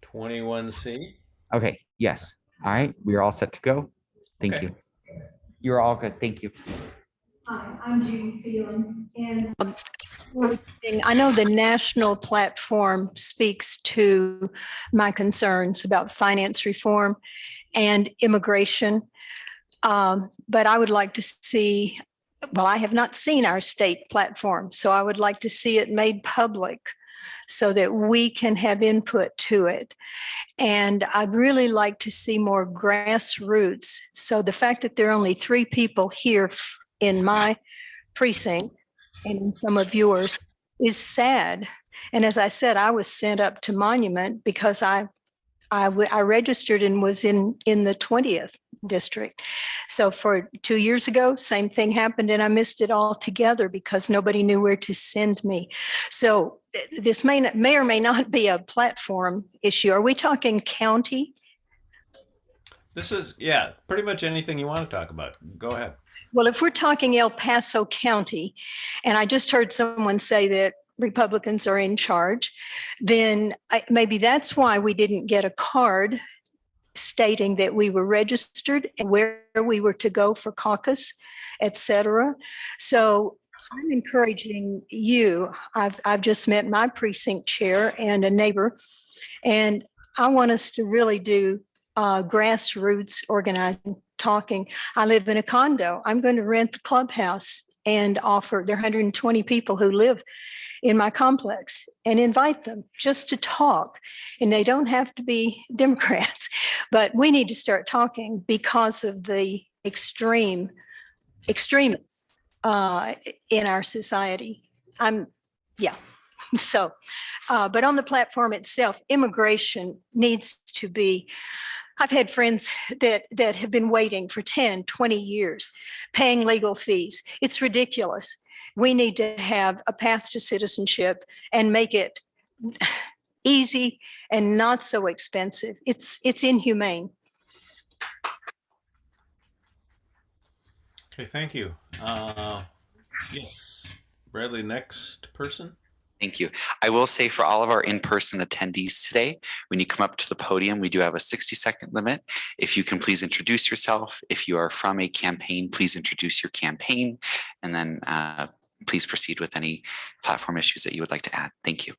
21C. Okay. Yes. All right. We are all set to go. Thank Okay. you. You're all good. Thank you. Hi, I'm Judy Phelan, and I know the national platform speaks to my concerns about finance reform and immigration. But I would like to see, well, I have not seen our state platform, so I would like to see it made public so that we can have input to it. And I'd really like to see more grassroots. So the fact that there are only 3 people here in my precinct and in some of yours is sad. And as I said, I was sent up to Monument because I registered and was in the 20th district. So for 2 years ago, same thing happened, and I missed it altogether because nobody knew where to send me. So this may or may not be a platform issue. Are we talking county? This is, yeah, pretty much anything you want to talk about. Go ahead. Well, if we're talking El Paso County, and I just heard someone say that Republicans are in charge, then maybe that's why we didn't get a card stating that we were registered and where we were to go for caucus, et cetera. So I'm encouraging you. I've just met my precinct chair and a neighbor, and I want us to really do grassroots organizing, talking. I live in a condo. I'm going to rent the clubhouse and offer, there are 120 people who live in my complex, and invite them just to talk. And they don't have to be Democrats, but we need to start talking because of the extremists in our society. So, but on the platform itself, immigration needs to be, I've had friends that have been waiting for 10, 20 years, paying legal fees. It's ridiculous. We need to have a path to citizenship and make it easy and not so expensive. It's inhumane. Okay, thank you. Yes, Bradley, next person. Thank you. I will say for all of our in-person attendees today, when you come up to the podium, we do have a 60-second limit. If you can please introduce yourself. If you are from a campaign, please introduce your campaign, and then please proceed with any platform issues that you would like to add. Thank you.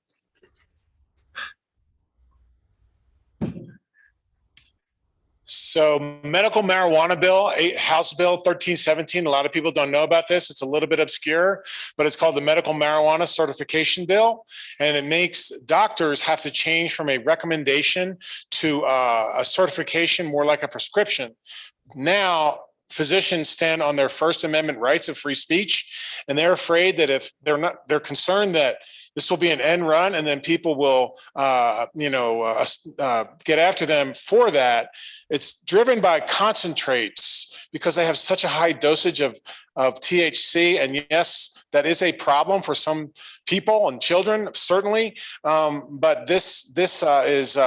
So medical marijuana bill, House Bill 1317, a lot of people don't know about this. It's a little bit obscure, but it's called the Medical Marijuana Certification Bill. And it makes doctors have to change from a recommendation to a certification, more like a prescription. Now, physicians stand on their First Amendment rights of free speech, and they're afraid that if they're concerned that this will be an end run, and then people will, get after them for that. It's driven by concentrates because they have such a high dosage of THC, and yes, that is a problem for some people and children, certainly. But this is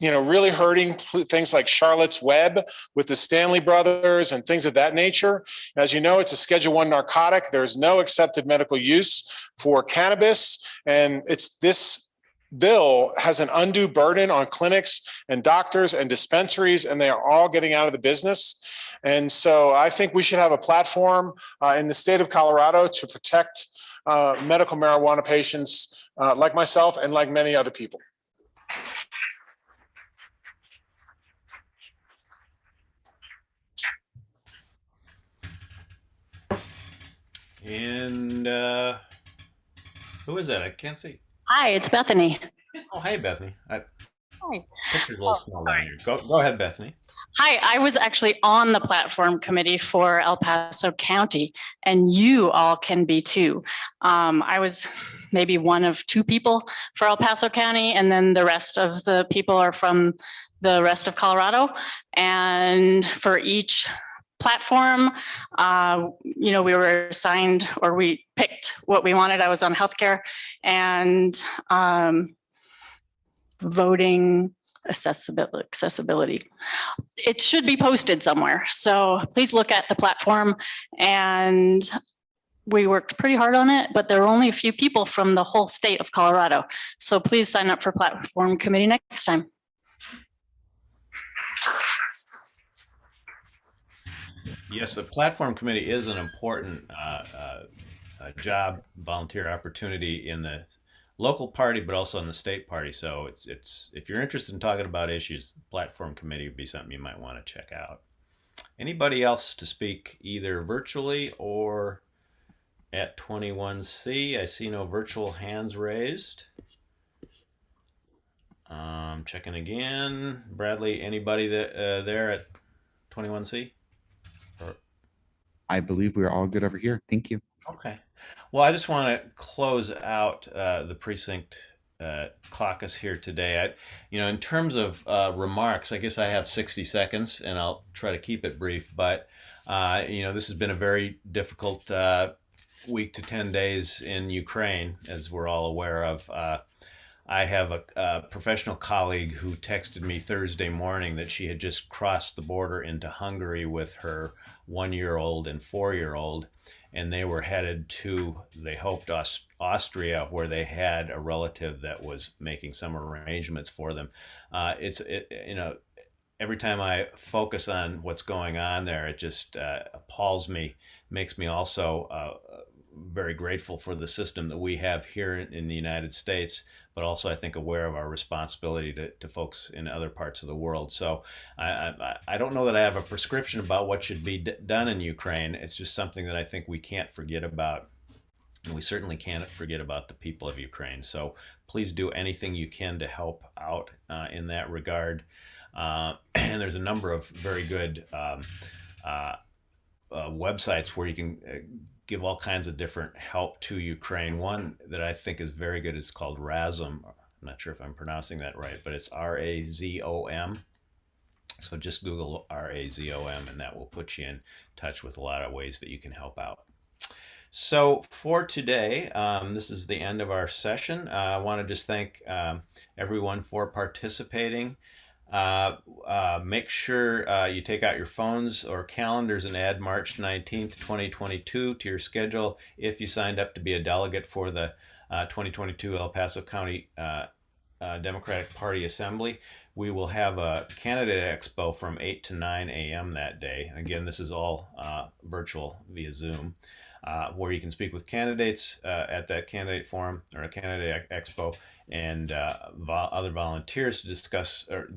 really hurting things like Charlotte's Web with the Stanley brothers and things of that nature. As you know, it's a Schedule I narcotic. There's no accepted medical use for cannabis. And this bill has an undue burden on clinics and doctors and dispensaries, and they are all getting out of the business. And so I think we should have a platform in the state of Colorado to protect medical marijuana patients like myself and like many other people. And who is that? I can't see. Hi, it's Bethany. Oh, hey, Bethany. Hi. Picture's a little small down here. Go ahead, Bethany. Hi, I was actually on the platform committee for El Paso County, and you all can be too. I was maybe one of two people for El Paso County, and then the rest of the people are from the rest of Colorado. And for each platform, we were assigned, or we picked what we wanted. I was on healthcare and voting accessibility. It should be posted somewhere. So please look at the platform. And we worked pretty hard on it, but there are only a few people from the whole state of Colorado. So please sign up for platform committee next time. Yes, the platform committee is an important job, volunteer opportunity in the local party, but also in the state party. So it's if you're interested in talking about issues, platform committee would be something you might want to check out. Anybody else to speak either virtually or at 21C? I see no virtual hands raised. Checking again. Bradley, anybody that there at 21C? I believe we're all good over here. Thank you. Okay. Well, I just want to close out the precinct caucus here today. In terms of remarks, I guess I have 60 seconds, and I'll try to keep it brief. But this has been a very difficult week to 10 days in Ukraine, as we're all aware of. I have a professional colleague who texted me Thursday morning that she had just crossed the border into Hungary with her 1-year-old and 4-year-old, and they were headed to, they hoped, Austria, where they had a relative that was making some arrangements for them. Every time I focus on what's going on there, it just appalls me, makes me also very grateful for the system that we have here in the United States, but also I think aware of our responsibility to folks in other parts of the world. So I don't know that I have a prescription about what should be done in Ukraine. It's just something that I think we can't forget about. And we certainly can't forget about the people of Ukraine. So please do anything you can to help out in that regard. And there's a number of very good websites where you can give all kinds of different help to Ukraine. One that I think is very good is called Razom. I'm not sure if I'm pronouncing that right, but it's R-A-Z-O-M. So just Google R-A-Z-O-M, and that will put you in touch with a lot of ways that you can help out. So for today, this is the end of our session. I want to just thank everyone for participating. Make sure you take out your phones or calendars and add March 19th, 2022 to your schedule if you signed up to be a delegate for the 2022 El Paso County Democratic Party Assembly. We will have a candidate expo from 8 to 9 a.m. that day. Again, this is all virtual via Zoom, where you can speak with candidates at that candidate forum or a candidate expo, and other volunteers to discuss, or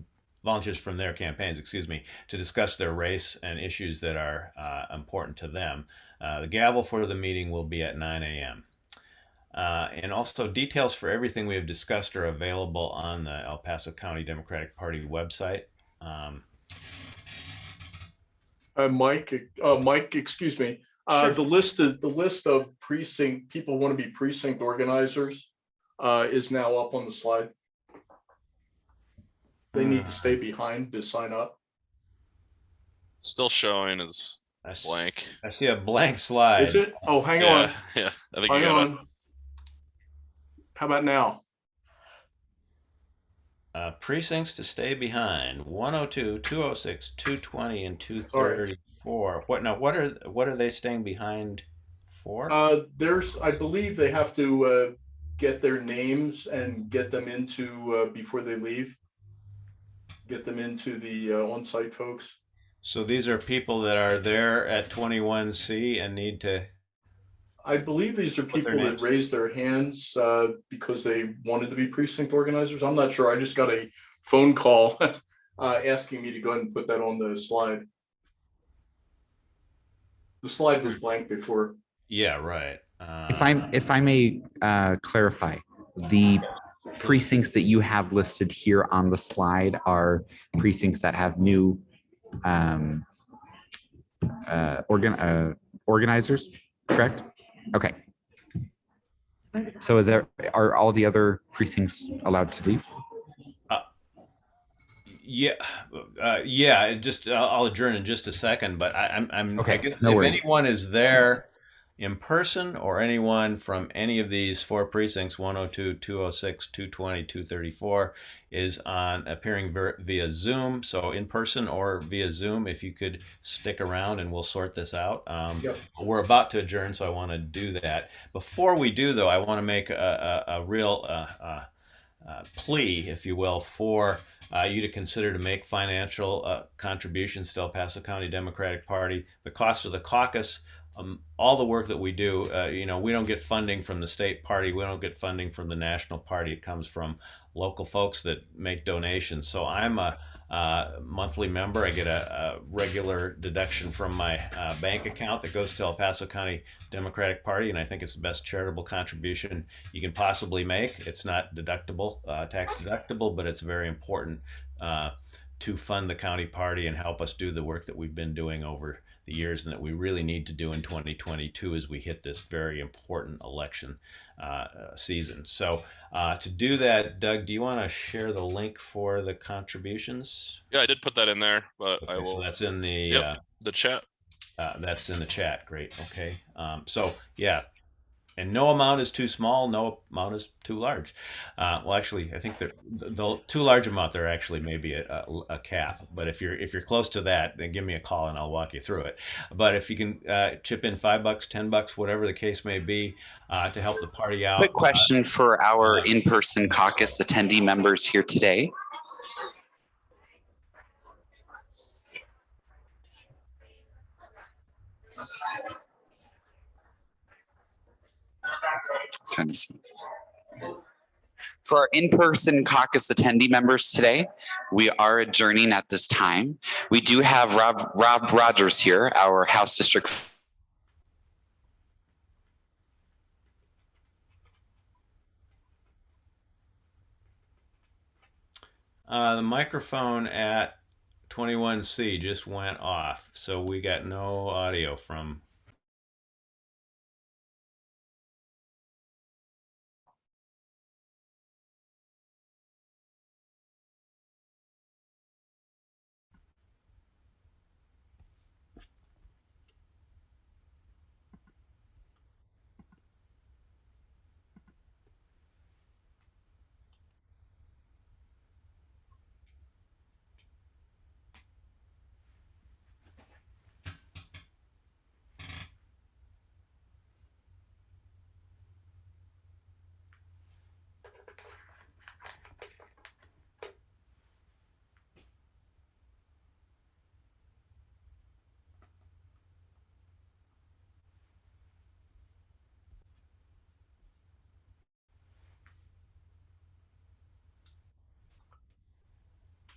volunteers from their campaigns, to discuss their race and issues that are important to them. The gavel for the meeting will be at 9 a.m. And also details for everything we have discussed are available on the El Paso County Democratic Party website. Mike, excuse me. Sure. The list of precinct, people want to be precinct organizers is now up on the slide. They need to stay behind to sign up. Still showing as I s- blank. I see a blank slide. Is it? Oh, hang Yeah, on. yeah. I think you Hang got on. How about now? Precincts to stay behind: 102, 206, 220, and All right. 234. What now? What are they staying behind for? I believe they have to get their names and get them into before they leave. Get them into the on-site folks. So these are people that are there at 21C and need to. I believe these are Put their people that names. raised their hands because they wanted to be precinct organizers. I'm not sure. I just got a phone call asking me to go ahead and put that on the slide. The slide was blank before. Yeah, right. If I may clarify, the precincts that you have listed here on the slide are precincts that have new organizers, correct? Okay. So are all the other precincts allowed to leave? Yeah, yeah. Just I'll adjourn in just a second, but I Okay, guess no if worries. anyone is there in person or anyone from any of these four precincts, 102, 206, 220, 234, is on appearing via Zoom. So in person or via Zoom, if you could stick around and we'll sort this out. Yep. We're about to adjourn, so I want to do that. Before we do, though, I want to make a real plea, if you will, for you to consider to make financial contributions to El Paso County Democratic Party. The cost of the caucus, all the work that we do, we don't get funding from the state party. We don't get funding from the national party. It comes from local folks that make donations. So I'm a monthly member. I get a regular deduction from my bank account that goes to El Paso County Democratic Party, and I think it's the best charitable contribution you can possibly make. It's not deductible, tax deductible, but it's very important to fund the county party and help us do the work that we've been doing over the years and that we really need to do in 2022 as we hit this very important election season. So to do that, Doug, do you want to share the link for the contributions? Yeah, I did put that in there, but I Okay, will. so that's in the The chat. that's in the chat. Great. Okay. So yeah, and no amount is too small. No amount is too large. Well, actually, I think the too large amount there actually may be a cap. But if you're close to that, then give me a call and I'll walk you through it. But if you can chip in $5, $10, whatever the case may be, to help the party out. Quick question for our in-person caucus attendee members here today. Trying to see. For our in-person caucus attendee members today, we are adjourning at this time. We do have Rob Rogers here, our House District. The microphone at 21C just went off, so we got no audio from.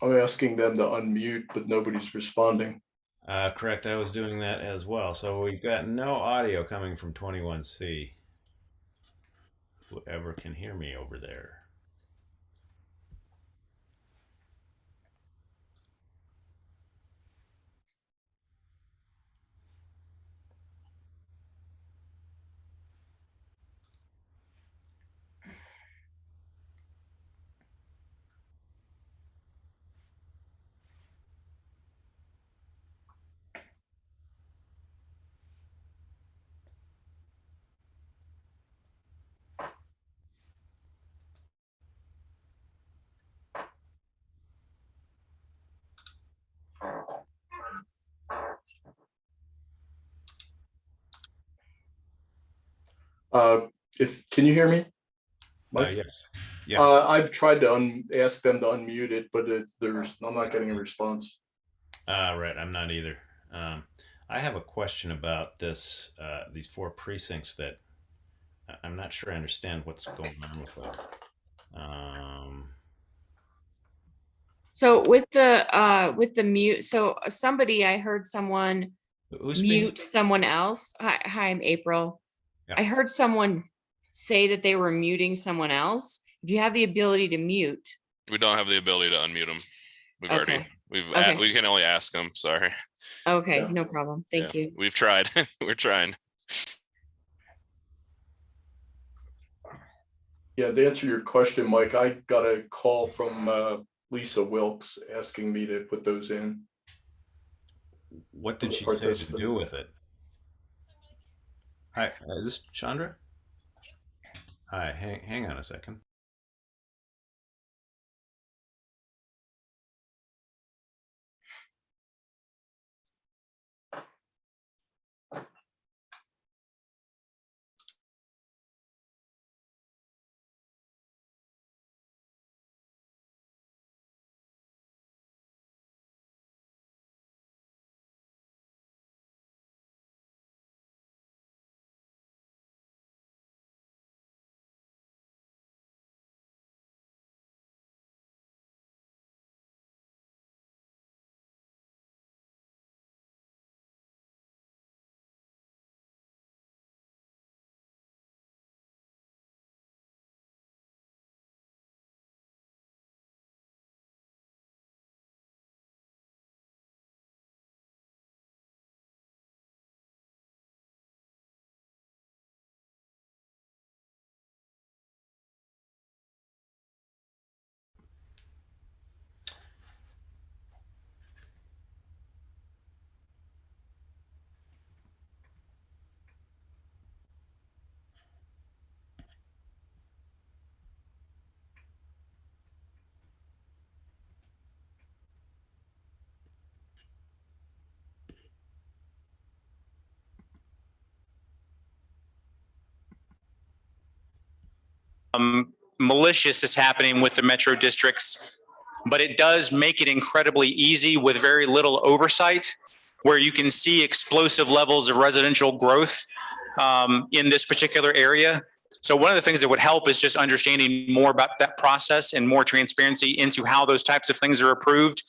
I'm asking them to unmute, but nobody's responding. Correct. I was doing that as well. So we've got no audio coming from 21C. Whoever can hear me over there. Can you hear me? Mike? Yes. Yeah. I've tried to ask them to unmute it, but I'm not getting a response. Right. I'm not either. I have a question about these 4 precincts that I'm not sure I understand what's going on with those. So with the mute, so somebody, I heard someone mute someone else. Hi, I'm April. Yeah. I heard someone say that they were muting someone else. If you have the ability to mute. We don't have the ability to unmute them. We can only ask them. Sorry. Okay, Yeah. no problem. Thank you. We've tried. We're trying. Yeah, to answer your question, Mike, I got a call from Lisa Wilkes asking me to put those in. What did she say to do with it? Hi, is this Chandra? Hi, hang on a second. Malicious is happening with the metro districts, but it does make it incredibly easy with very little oversight, where you can see explosive levels of residential growth in this particular area. So one of the things that would help is just understanding more about that process and more transparency into how those types of things are approved.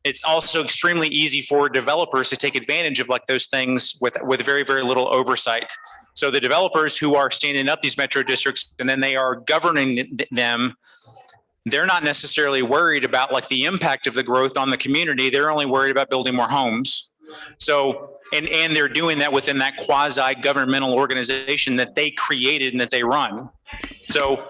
It's also extremely easy for developers to take advantage of like those things with very, very little oversight. So the developers who are standing up these metro districts and then they are governing them, they're not necessarily worried about like the impact of the growth on the community. They're only worried about building more homes. So, and they're doing that within that quasi-governmental organization that they created and that they run. So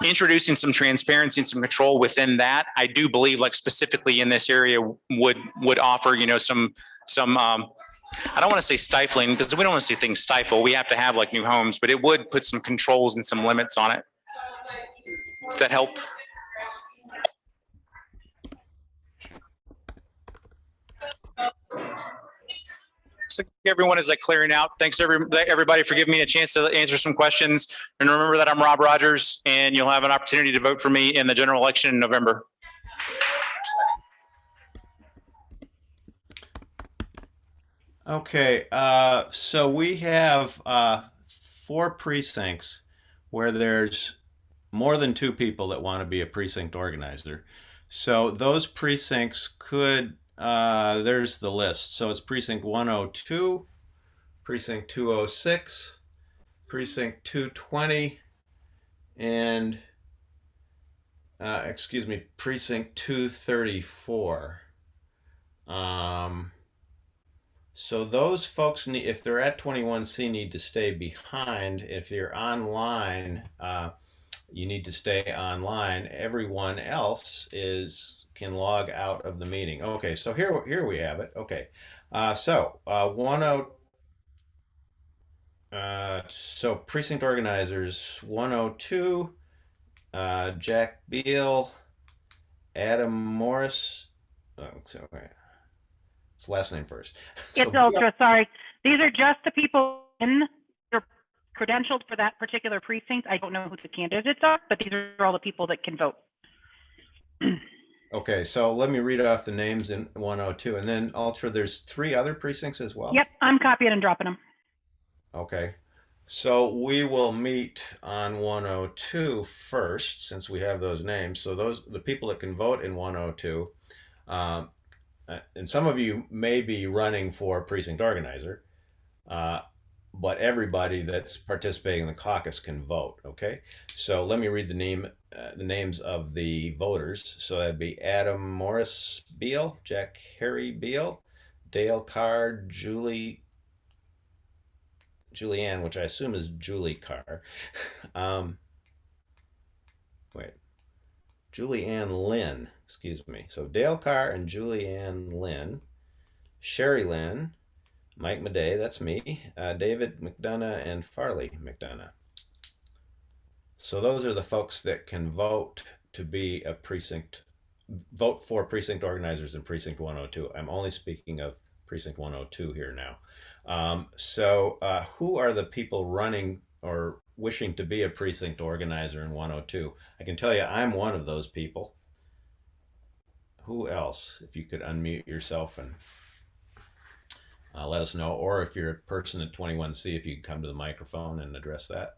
introducing some transparency and some control within that, I do believe like specifically in this area would offer, you know, some I don't want to say stifling because we don't want to see things stifle. We have to have like new homes, but it would put some controls and some limits on it. Does that help? So everyone is like clearing out. Thanks everybody for giving me a chance to answer some questions. And remember that I'm Rob Rogers and you'll have an opportunity to vote for me in the general election in November. Okay, so we have 4 precincts where there's more than 2 people that want to be a precinct organizer. So those precincts could, there's the list. So it's precinct 102, precinct 206, precinct 220, and, excuse me, precinct 234. So those folks need, if they're at 21C, need to stay behind. If you're online, you need to stay online. Everyone else can log out of the meeting. Okay, so here we have it. Okay, so so precinct organizers 102, Jack Beal, Adam Morris. Oh, sorry. It's last name first. It's Ultra, sorry. These are just the people in your credentialed for that particular precinct. I don't know who the candidates are, but these are all the people that can vote. Okay, so let me read off the names in 102, and then Ultra, there's 3 other precincts as well? Yep, I'm copying and dropping them. Okay, so we will meet on 102 first, since we have those names. So the people that can vote in 102, and some of you may be running for precinct organizer, but everybody that's participating in the caucus can vote. Okay, so let me read the names of the voters. So that'd be Adam Morris Beal, Jack Harry Beal, Dale Carr, Julianne, which I assume is Julie Carr. Wait, Julianne Lynn, excuse me. So Dale Carr and Julianne Lynn, Sherry Lynn, Mike Madey, that's me, David McDonough, and Farley McDonough. So those are the folks that can vote to be a precinct, vote for precinct organizers in precinct 102. I'm only speaking of precinct 102 here now. Who are the people running or wishing to be a precinct organizer in 102? I can tell you I'm one of those people. Who else? If you could unmute yourself and let us know, or if you're a person at 21C, if you could come to the microphone and address that.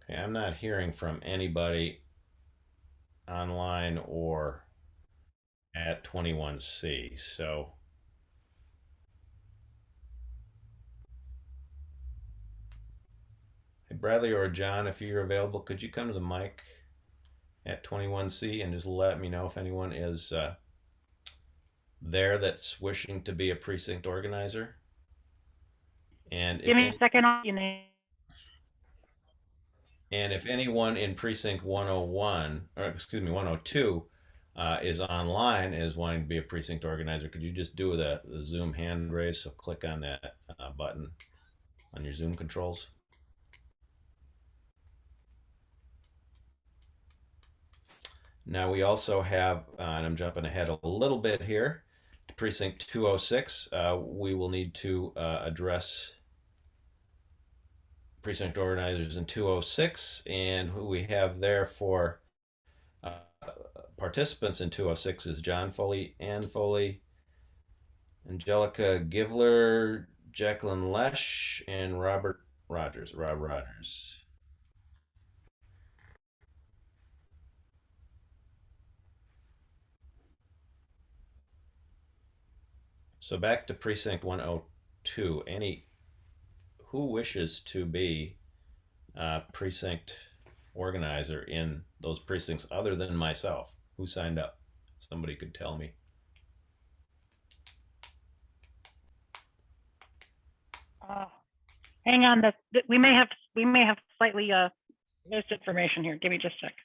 Okay, I'm not hearing from anybody online or at 21C, so hey, Bradley or John, if you're available, could you come to the mic at 21C and just let me know if anyone is there that's wishing to be a precinct organizer? And give me a second on your name. And if anyone in precinct 101, or excuse me, 102, is online, is wanting to be a precinct organizer, could you just do the Zoom hand raise? So click on that button on your Zoom controls. Now we also have, and I'm jumping ahead a little bit here, to precinct 206. We will need to address precinct organizers in 206, and who we have there for participants in 206 is John Foley, Ann Foley, Angelica Givler, Jacqueline Lesh, and Rob Rogers. So back to precinct 102. Who wishes to be a precinct organizer in those precincts other than myself? Who signed up? Somebody could tell me. Hang on, we may have slightly missed information here. Give me just a sec.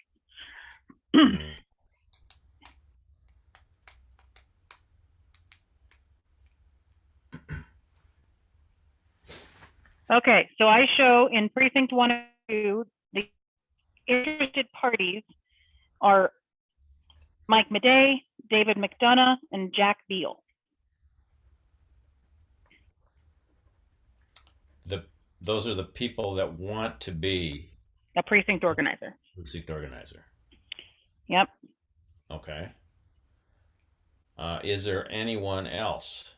Okay, so I show in precinct 102, the interested parties are Mike Madey, David McDonough, and Jack Beal. Those are the people that want to be a precinct organizer. Precinct organizer. Yep. Okay. Is there anyone else?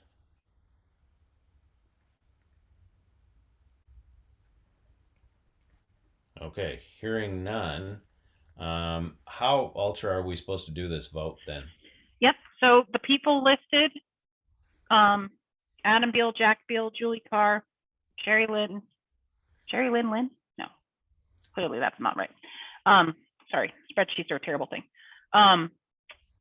Okay, hearing none. How, Ultra, are we supposed to do this vote then? Yep, so the people listed, Adam Beal, Jack Beal, Julie Carr, Sherry Lynn? No, clearly that's not right. Sorry, spreadsheets are a terrible thing.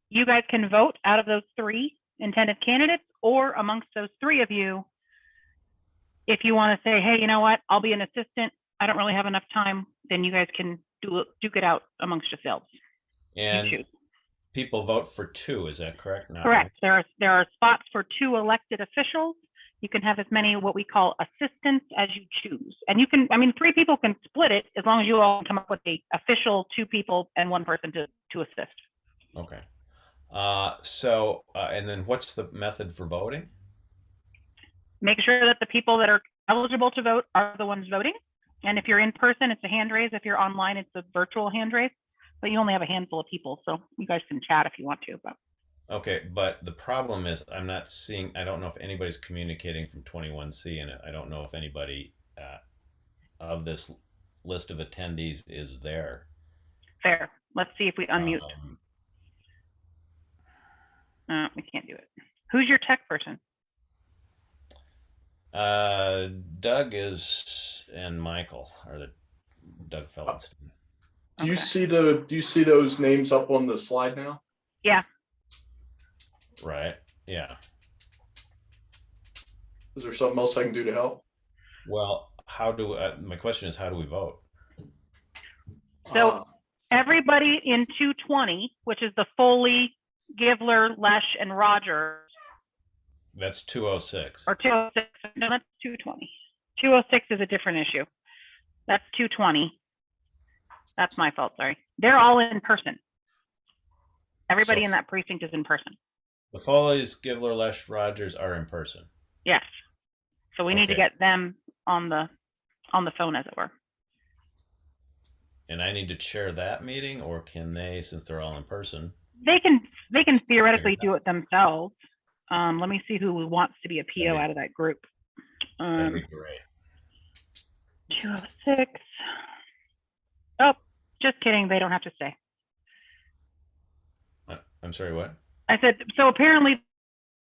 You guys can vote out of those 3 intended candidates, or amongst those 3 of you, if you want to say, hey, you know what, I'll be an assistant, I don't really have enough time, then you guys can duke it out amongst yourselves. And people vote for 2, is that correct? Correct. There are spots for 2 elected officials You can have as many what we call assistants as you choose. And you can, I mean, 3 people can split it as long as you all come up with the official 2 people and 1 person to assist. Okay. And then what's the method for voting? Make sure that the people that are eligible to vote are the ones voting. And if you're in person, it's a hand raise. If you're online, it's a virtual hand raise. But you only have a handful of people, so you guys can chat if you want to. But Okay, but the problem is I'm not seeing, I don't know if anybody's communicating from 21C, and I don't know if anybody of this list of attendees is there. fair. Let's see if we unmute. We can't do it. Who's your tech person? Doug is, and Michael are the Doug Fellenstein. Do you see those names up on the slide now? Yeah. Right. Yeah. Is there something else I can do to help? Well, my question is, how do we vote? So everybody in 220, which is the Foley, Givler, Lesh, and Rogers. That's 206. Or 206. No, that's 220. 206 is a different issue. That's 220. That's my fault, sorry. They're all in person. Everybody in that precinct is in person. The Foleys, Givler, Lesh, Rogers are in person. Yes. So we need to get them on the phone, as it were. And I need to chair that meeting, or can they, since they're all in person? They can theoretically do it themselves. Let me see who wants to be a PO out of that group. That'd be great. 206. Oh, just kidding. They don't have to stay. I'm sorry, what? I said, so apparently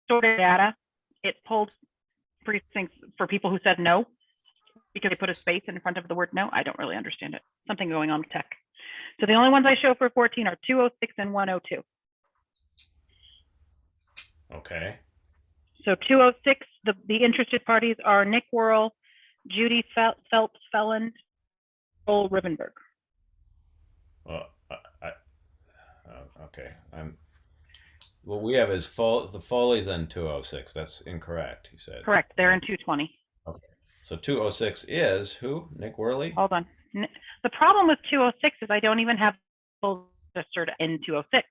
sorted data, it pulled precincts for people who said no because they put a space in front of the word no. I don't really understand it. Something going on with tech. So the only ones I show for 14 are 206 and 102. Okay. So 206, the interested parties are Nick Worrell, Judy Phelps Felland, Joel Rivenberg. Well, okay. What we have is the Foley's in 206. That's incorrect, he said. Correct. They're in 220. Okay. So 206 is who? Nick Worley? Hold on. The problem with 206 is I don't even have people registered in 206.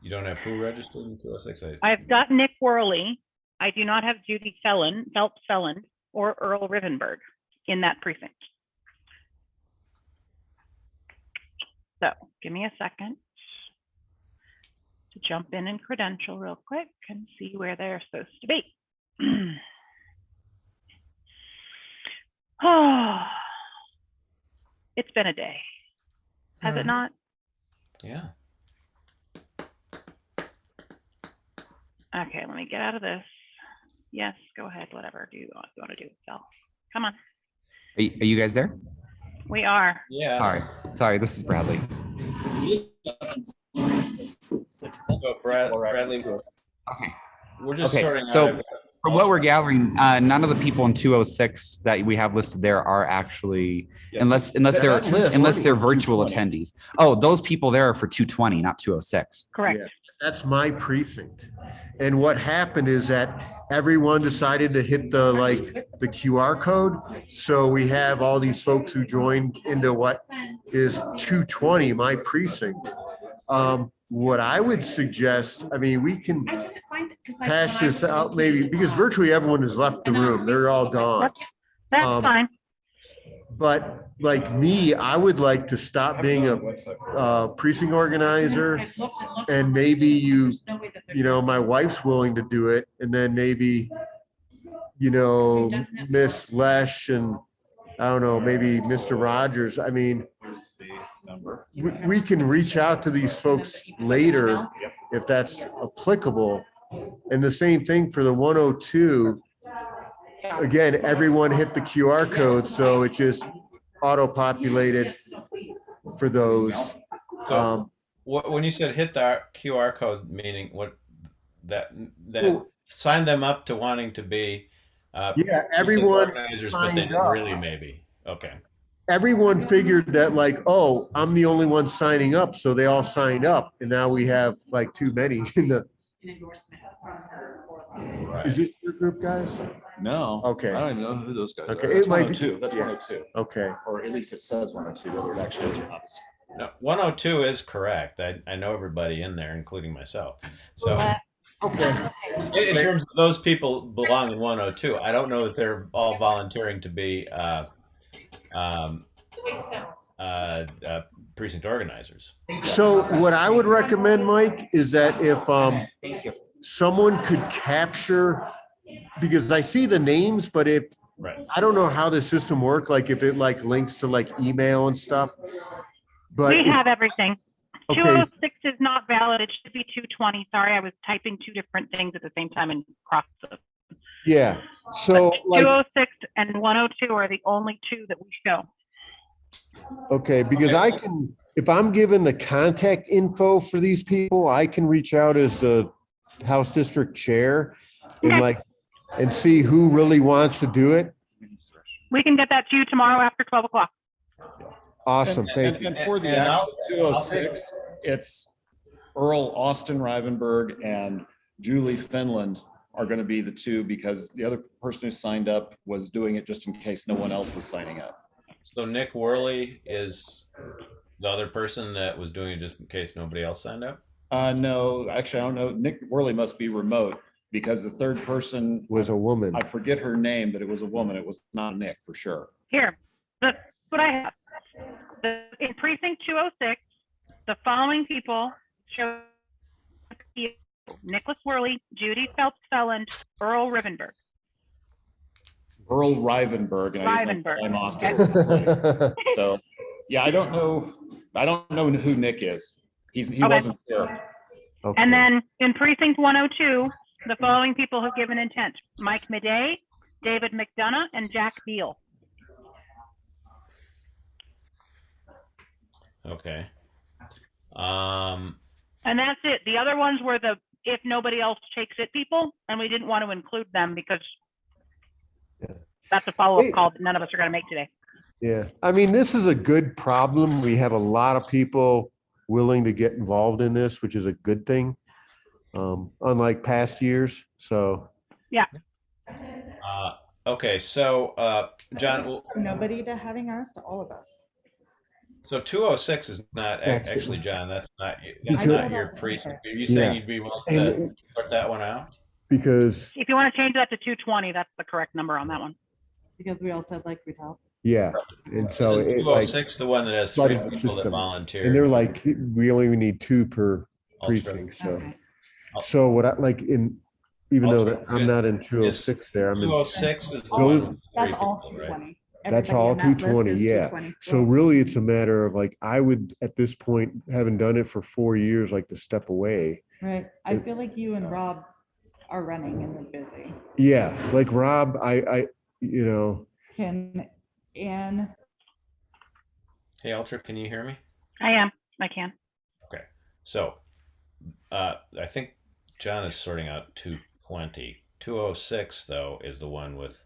You don't have who registered in 206? I've got Nick Worley. I do not have Judy Phelps Felland, or Earl Rivenberg in that precinct. So give me a second to jump in and credential real quick and see where they're supposed to be. Oh, it's been a day, has it not? Yeah. Okay, let me get out of this. Yes, go ahead, whatever do you want to do, Phil. Come on. Are you guys there? We are. Yeah. Sorry, this is Bradley. Bradley. Okay. We're just Okay, sorting so out. from what we're gathering, none of the people in 206 that we have listed there are actually, unless they're virtual attendees. Oh, those people there are for 220, not 206. Correct. Yeah, that's my precinct. And what happened is that everyone decided to hit the QR code. So we have all these folks who joined into what is 220, my precinct. What I would suggest, I mean, we can hash this out maybe because virtually everyone has left the room. They're all gone. That's fine. But like me, I would like to stop being a precinct organizer, and maybe my wife's willing to do it, and then maybe Miss Lesh and I don't know, maybe Mr. Rogers. I mean, we can reach out to these folks later if that's applicable. And the same thing for the 102. Again, everyone hit the QR code, so it just auto-populated for those. So when you said hit the QR code, meaning what that sign them up to wanting to be everyone organizers, but they didn't really maybe. Okay. Everyone figured that oh, I'm the only one signing up, so they all signed up, and now we have too many in the. Is this your group, guys? No. Okay. I don't even know who those guys Okay, are. it That's might be- 102. That's yeah. 102. Okay. Or at least it says 102, whether it actually is or not. No, 102 is correct. I know everybody in there, including myself. So Okay. in terms of those people belong in 102, I don't know that they're all volunteering to be precinct organizers. So what I would recommend, Mike, is that if someone could capture, because I see the names, but if I don't know how the system works, like if it like links to like email and stuff. But We have everything. Okay. 206 is not valid. It should be 220. Sorry, I was typing two different things at the same time and crossed them. yeah, so like 206 and 102 are the only two that we show. okay, because I can, if I'm given the contact info for these people, I can reach out as the House District Chair and like and see who really wants to do it. We can get that to you tomorrow after 12 o'clock. Awesome, thank you. And for the And actual I'll 206, it's Earl Austin Rivenberg and Julie Finland are going to be the two, because the other person who signed up was doing it just in case no one else was signing up. So Nick Worley is the other person that was doing it just in case nobody else signed up? No, actually, I don't know. Nick Worley must be remote, because the third person Was a woman. I forget her name, but it was a woman. It was not Nick for sure. Here, that's what I have. In precinct 206, the following people show Nicholas Worley, Judy Phelps-Felland, Earl Rivenberg. Earl Rivenberg. And I used my Rivenberg. name Austin. So, yeah, I don't know who Nick is. He Okay. wasn't there. Okay. And then in precinct 102, the following people have given intent: Mike Madey, David McDonough, and Jack Beal. Okay. And that's it. The other ones were the if nobody else takes it people, and we didn't want to include them because that's a follow-up call that none of us are going to make today. Yeah, I mean, this is a good problem. We have a lot of people willing to get involved in this, which is a good thing, unlike past years. So yeah. Okay, so John, Nobody to having ours to all of us. so 206 is not actually, John. That's Because- not your precinct. Are you saying you'd be willing to And- sort that one out? because If you want to change that to 220, that's the correct number on that one. Because we all said like we'd help. yeah, and so Isn't it like 206 the one that has three flooded the people that system. volunteer? And they're like, we only need 2 per precinct. So, Okay. so what I like in, even though that I'm Good. not in 206 there, I'm in. 206 is the Those- one. with That's three all people, right? 220. That's Everybody all on that list 220, is yeah. 220. So really, it's a matter of like, I would, at this point, having done it for 4 years, like to step away. Right. I feel like you and Rob are running and we're busy. Yeah, like Rob, you know, Can Anne, Hey, Altrip, can you hear me? I can. Okay. So I think John is sorting out 220. 206, though, is the one with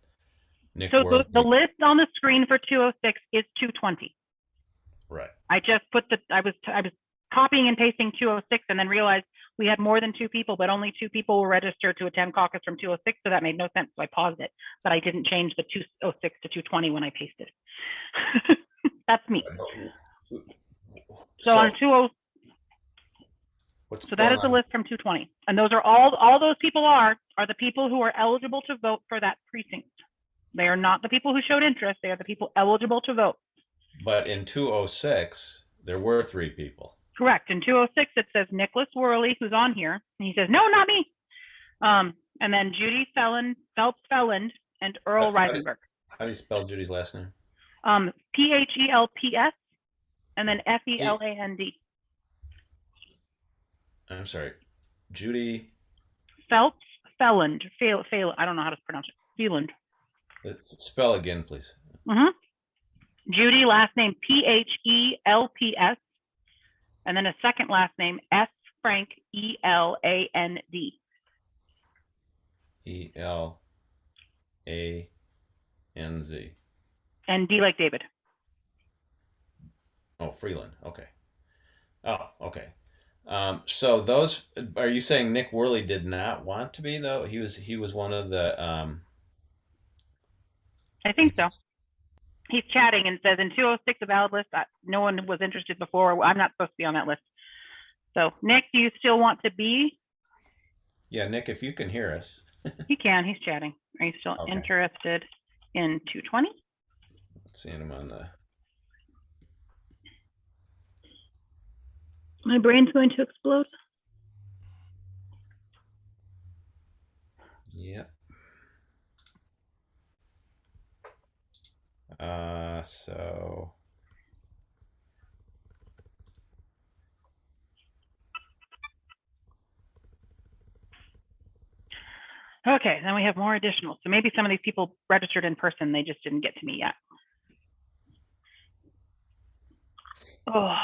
Nick So Worley. the list on the screen for 206 is 220. Right. I just put I was copying and pasting 206 and then realized we had more than 2 people, but only 2 people were registered to attend caucus from 206. So that made no sense. So I paused it, but I didn't change the 206 to 220 when I pasted. That's me. So on 20, so that is the list from 220. And those are all those people are the people who are eligible to vote for that precinct. They are not the people who showed interest. They are the people eligible to vote. But in 206, there were 3 people. Correct. In 206, it says Nicholas Worley, who's on here. And he says, no, not me. And then Judy Phelps-Felland, and Earl Rivenberg. How do you spell Judy's last name? Phelps, and then Feland. I'm sorry. Judy. Phelps-Felland. I don't know how to pronounce it. Feland. Spell again, please. Judy, last name Phelps, and then a second last name S. Frank Eland. Elanz. And D like David. Oh, Freeland. Okay. Oh, okay. So those, are you saying Nick Worley did not want to be though? He was one of the I think so. He's chatting and says in 206, a valid list. No one was interested before. I'm not supposed to be on that list. So Nick, do you still want to be? Yeah, Nick, if you can hear us. He can. He's chatting. Are you still Okay. interested in 220? Seeing him on the. My brain's going to explode. Yep. So. Okay, then we have more additional. So maybe some of these people registered in person, they just didn't get to me yet. Oh.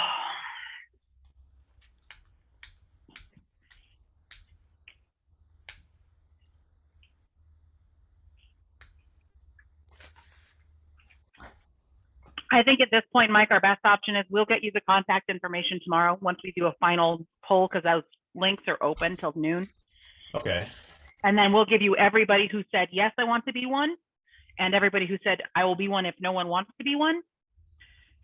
I think at this point, Mike, our best option is we'll get you the contact information tomorrow once we do a final poll, because those links are open till noon. Okay. And then we'll give you everybody who said, yes, I want to be one, and everybody who said, I will be one if no one wants to be one,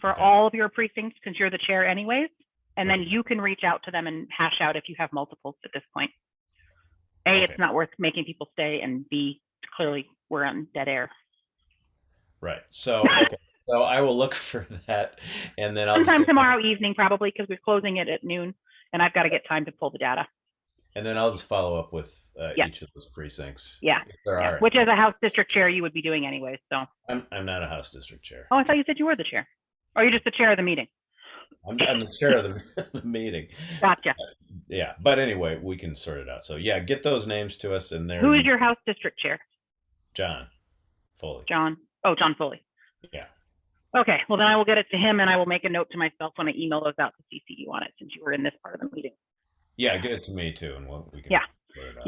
for all of your precincts, because you're the chair anyways. And then you can reach out to them and hash out if you have multiples at this point. A, it's not worth making people stay, and B, clearly we're on dead air. Right. So, okay. So I will look for that, and then I'll just sometime tomorrow evening, probably, because we're closing it at noon, and I've got to get time to pull the data. And then I'll just follow up with Yeah. each of those precincts. Yeah. If there Yeah. are. Which, as a House District Chair, you would be doing anyway. So. I'm not a House District Chair. Oh, I thought you said you were the chair. Or you're just the chair of the meeting. I'm the chair of the meeting. Gotcha. Yeah, but anyway, we can sort it out. So yeah, get those names to us, and there. Who is your House District Chair? John Foley. John. Oh, John Foley. Yeah. Okay. Well, then I will get it to him, and I will make a note to myself when I email those out to CC you on it, since you were in this part of the meeting. Yeah, get it to me too, and we can. Yeah. Sort it out.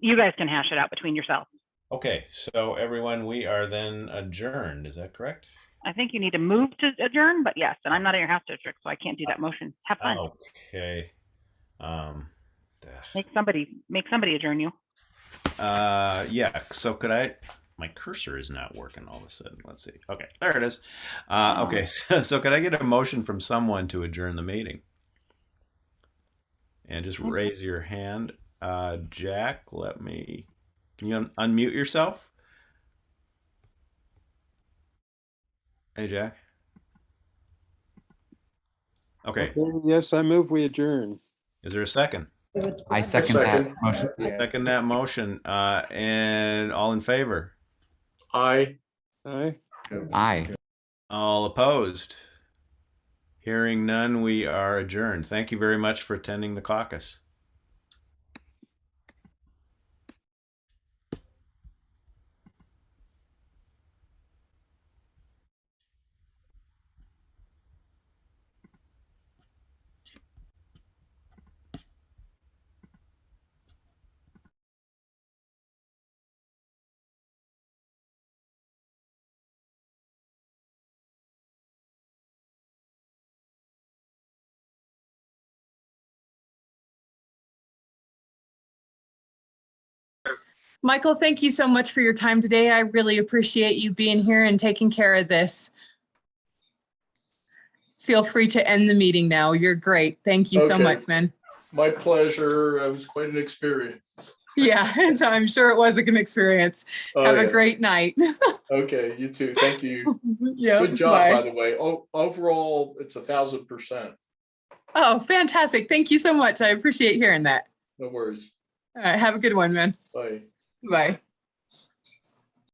You guys can hash it out between yourselves. Okay, so everyone, we are then adjourned. Is that correct? I think you need to move to adjourn, but yes, and I'm not in your House District, so I can't do that motion. Have fun. Okay. Make somebody adjourn you. Yeah. So could I? My cursor is not working all of a sudden. Let's see. Okay, there it is. Okay. So could I get a motion from someone to adjourn the meeting? And just raise your hand. Jack, can you unmute yourself? Hey, Jack. Okay. Yes, I move we adjourn. Is there a second? I second that motion. Second that motion. And all in favor? Aye. Aye. Aye. All opposed? Hearing none, we are adjourned. Thank you very much for attending the caucus. Michael, thank you so much for your time today. I really appreciate you being here and taking care of this. Feel free to end the meeting now. You're great. Thank you so Okay. much, man. My pleasure. It was quite an experience. Yeah, and so I'm sure it was a good experience. Oh, Have yeah. a great night. Okay, you too. Thank you. Yeah, Good job, bye. by the way. Oh, overall, it's 1,000%. Oh, fantastic. Thank you so much. I appreciate hearing that. No worries. All right, have a good one, man. Bye. Bye.